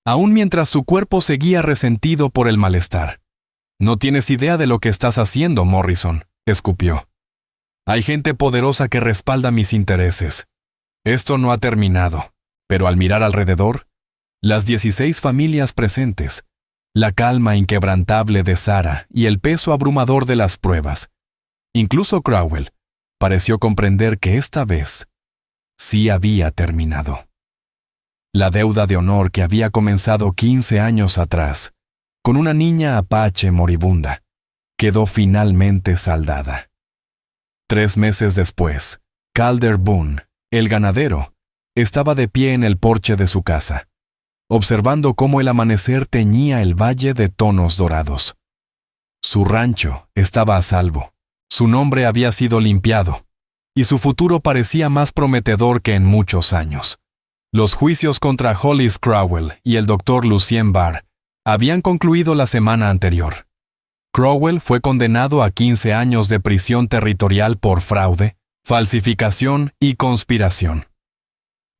aun mientras su cuerpo seguía resentido por el malestar. No tienes idea de lo que estás haciendo, Morrison, escupió. Hay gente poderosa que respalda mis intereses. Esto no ha terminado, pero al mirar alrededor, Las 16 familias presentes, la calma inquebrantable de Sarah y el peso abrumador de las pruebas. Incluso Crowell pareció comprender que esta vez sí había terminado. La deuda de honor que había comenzado 15 años atrás, con una niña apache moribunda, quedó finalmente saldada. 3 meses después, Calder Boone, el ganadero, estaba de pie en el porche de su casa, observando cómo el amanecer teñía el valle de tonos dorados. Su rancho estaba a salvo, su nombre había sido limpiado, y su futuro parecía más prometedor que en muchos años. Los juicios contra Hollis Crowell y el Dr. Lucien Barr habían concluido la semana anterior. Crowell fue condenado a 15 años de prisión territorial por fraude, falsificación y conspiración.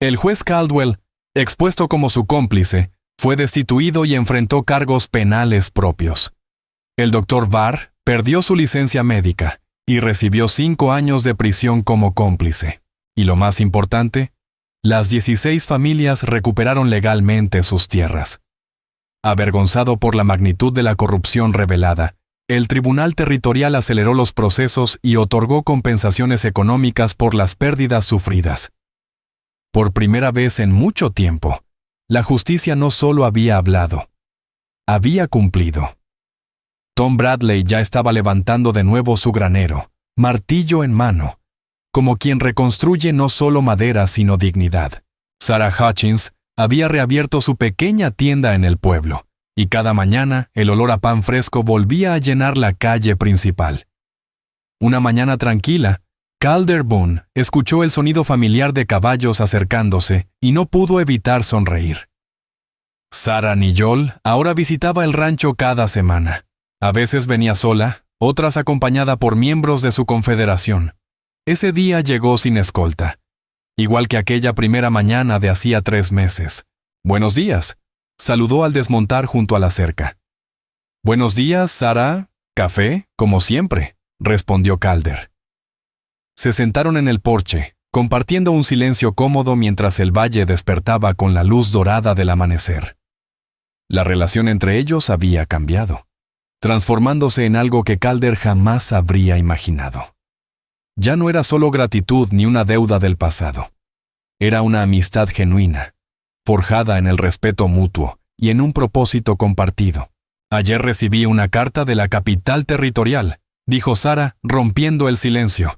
El juez Caldwell, expuesto como su cómplice, fue destituido y enfrentó cargos penales propios. El Dr. Barr perdió su licencia médica y recibió 5 años de prisión como cómplice. Y lo más importante, las 16 familias recuperaron legalmente sus tierras. Avergonzado por la magnitud de la corrupción revelada, el Tribunal Territorial aceleró los procesos y otorgó compensaciones económicas por las pérdidas sufridas. Por primera vez en mucho tiempo, la justicia no solo había hablado, había cumplido. Tom Bradley ya estaba levantando de nuevo su granero, martillo en mano, como quien reconstruye no solo madera sino dignidad. Sarah Hutchins había reabierto su pequeña tienda en el pueblo, y cada mañana el olor a pan fresco volvía a llenar la calle principal. Una mañana tranquila, Calder Boone escuchó el sonido familiar de caballos acercándose y no pudo evitar sonreír. Sarah Nijol ahora visitaba el rancho cada semana. A veces venía sola, otras acompañada por miembros de su confederación. Ese día llegó sin escolta, igual que aquella primera mañana de hacía 3 meses. «Buenos días», saludó al desmontar junto a la cerca. «Buenos días, Sarah. ¿Café? Como siempre», respondió Calder. Se sentaron en el porche, compartiendo un silencio cómodo mientras el valle despertaba con la luz dorada del amanecer. La relación entre ellos había cambiado, transformándose en algo que Calder jamás habría imaginado. Ya no era solo gratitud ni una deuda del pasado. Era una amistad genuina, forjada en el respeto mutuo y en un propósito compartido. «Ayer recibí una carta de la capital territorial», dijo Sarah, rompiendo el silencio.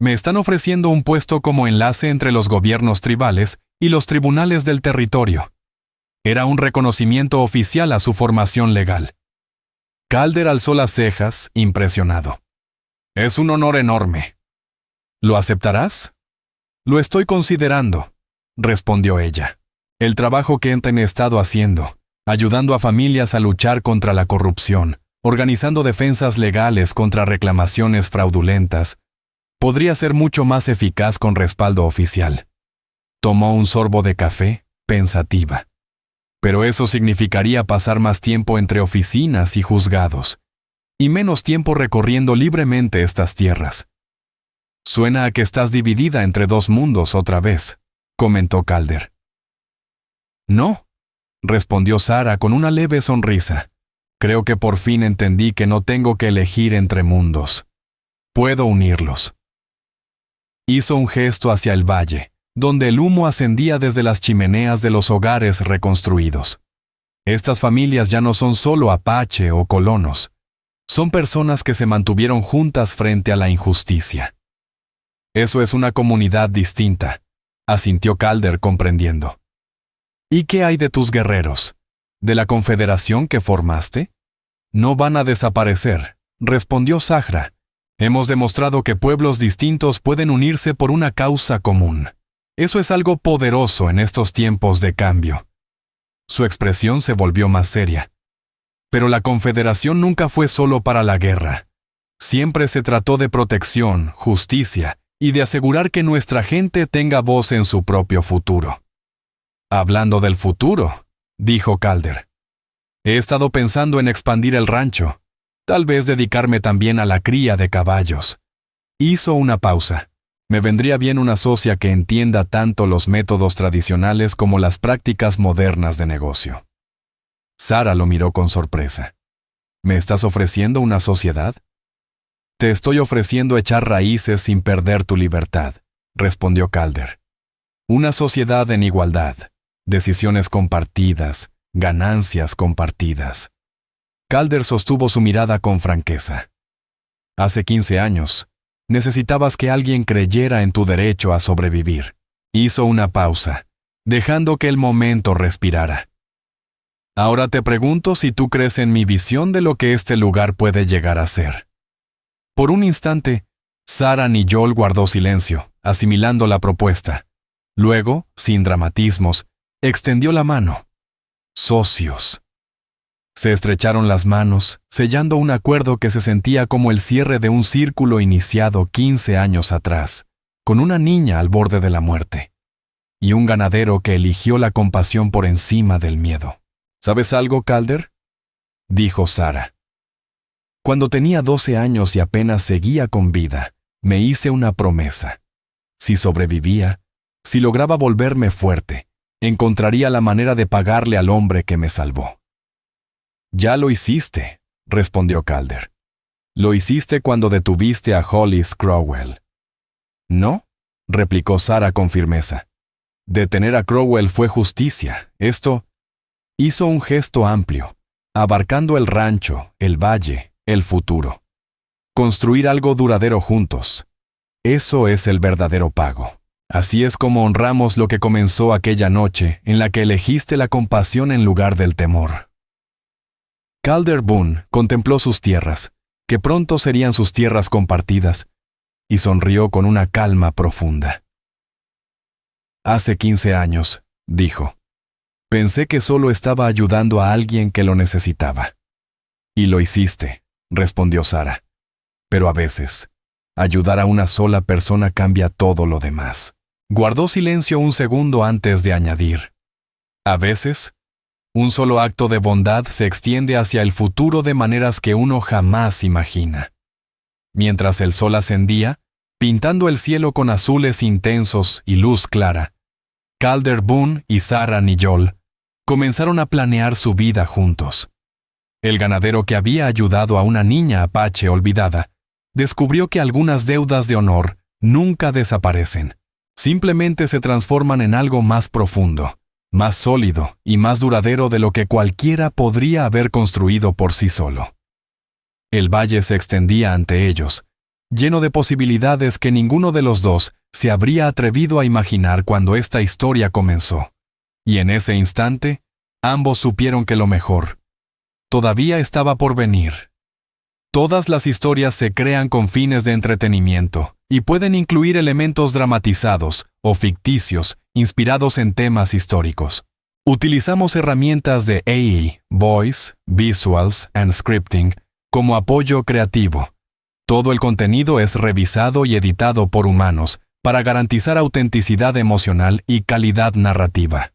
«Me están ofreciendo un puesto como enlace entre los gobiernos tribales y los tribunales del territorio». Era un reconocimiento oficial a su formación legal. Calder alzó las cejas, impresionado. «Es un honor enorme». «¿Lo aceptarás?» «Lo estoy considerando», respondió ella. «El trabajo que he estado haciendo, ayudando a familias a luchar contra la corrupción, organizando defensas legales contra reclamaciones fraudulentas, podría ser mucho más eficaz con respaldo oficial». Tomó un sorbo de café, pensativa. «Pero eso significaría pasar más tiempo entre oficinas y juzgados, y menos tiempo recorriendo libremente estas tierras». «Suena a que estás dividida entre 2 mundos otra vez», comentó Calder. «No», respondió Sarah con una leve sonrisa. «Creo que por fin entendí que no tengo que elegir entre mundos. Puedo unirlos». Hizo un gesto hacia el valle, donde el humo ascendía desde las chimeneas de los hogares reconstruidos. Estas familias ya no son solo apache o colonos. Son personas que se mantuvieron juntas frente a la injusticia. «Eso es una comunidad distinta», asintió Calder comprendiendo. «¿Y qué hay de tus guerreros? ¿De la confederación que formaste?» «No van a desaparecer», respondió Zahra. «Hemos demostrado que pueblos distintos pueden unirse por una causa común. Eso es algo poderoso en estos tiempos de cambio». Su expresión se volvió más seria. «Pero la confederación nunca fue solo para la guerra. Siempre se trató de protección, justicia y de asegurar que nuestra gente tenga voz en su propio futuro». «Hablando del futuro», dijo Calder. «He estado pensando en expandir el rancho, tal vez dedicarme también a la cría de caballos». Hizo una pausa. Me vendría bien una socia que entienda tanto los métodos tradicionales como las prácticas modernas de negocio. Sara lo miró con sorpresa. ¿Me estás ofreciendo una sociedad? Te estoy ofreciendo echar raíces sin perder tu libertad, respondió Calder. Una sociedad en igualdad, decisiones compartidas, ganancias compartidas. Calder sostuvo su mirada con franqueza. Hace 15 años, necesitabas que alguien creyera en tu derecho a sobrevivir. Hizo una pausa, dejando que el momento respirara. Ahora te pregunto si tú crees en mi visión de lo que este lugar puede llegar a ser. Por un instante, Sara Nijol guardó silencio, asimilando la propuesta. Luego, sin dramatismos, extendió la mano. Socios. Se estrecharon las manos, sellando un acuerdo que se sentía como el cierre de un círculo iniciado 15 años atrás, con una niña al borde de la muerte, y un ganadero que eligió la compasión por encima del miedo. ¿Sabes algo, Calder?, dijo Sara. Cuando tenía 12 años y apenas seguía con vida, me hice una promesa. Si sobrevivía, si lograba volverme fuerte, encontraría la manera de pagarle al hombre que me salvó. Ya lo hiciste, respondió Calder. Lo hiciste cuando detuviste a Hollis Crowell. ¿No?, replicó Sara con firmeza. Detener a Crowell fue justicia. Esto hizo un gesto amplio, abarcando el rancho, el valle, el futuro. Construir algo duradero juntos. Eso es el verdadero pago. Así es como honramos lo que comenzó aquella noche en la que elegiste la compasión en lugar del temor. Calder Boone contempló sus tierras, que pronto serían sus tierras compartidas, y sonrió con una calma profunda. Hace 15 años, dijo, pensé que solo estaba ayudando a alguien que lo necesitaba. Y lo hiciste, respondió Sara. Pero a veces, ayudar a una sola persona cambia todo lo demás. Guardó silencio un segundo antes de añadir. A veces, un solo acto de bondad se extiende hacia el futuro de maneras que uno jamás imagina. Mientras el sol ascendía, pintando el cielo con azules intensos y luz clara, Calder Boone y Sara Nijol comenzaron a planear su vida juntos. El ganadero que había ayudado a una niña apache olvidada descubrió que algunas deudas de honor nunca desaparecen. Simplemente se transforman en algo más profundo, más sólido y más duradero de lo que cualquiera podría haber construido por sí solo. El valle se extendía ante ellos, lleno de posibilidades que ninguno de los dos se habría atrevido a imaginar cuando esta historia comenzó. Y en ese instante, ambos supieron que lo mejor todavía estaba por venir. Todas las historias se crean con fines de entretenimiento y pueden incluir elementos dramatizados o ficticios inspirados en temas históricos. Utilizamos herramientas de AI, Voice, Visuals and Scripting como apoyo creativo. Todo el contenido es revisado y editado por humanos para garantizar autenticidad emocional y calidad narrativa.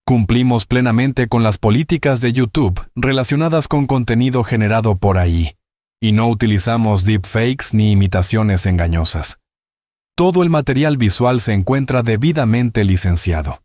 Cumplimos plenamente con las políticas de YouTube relacionadas con contenido generado por AI, y no utilizamos deepfakes ni imitaciones engañosas. Todo el material visual se encuentra debidamente licenciado.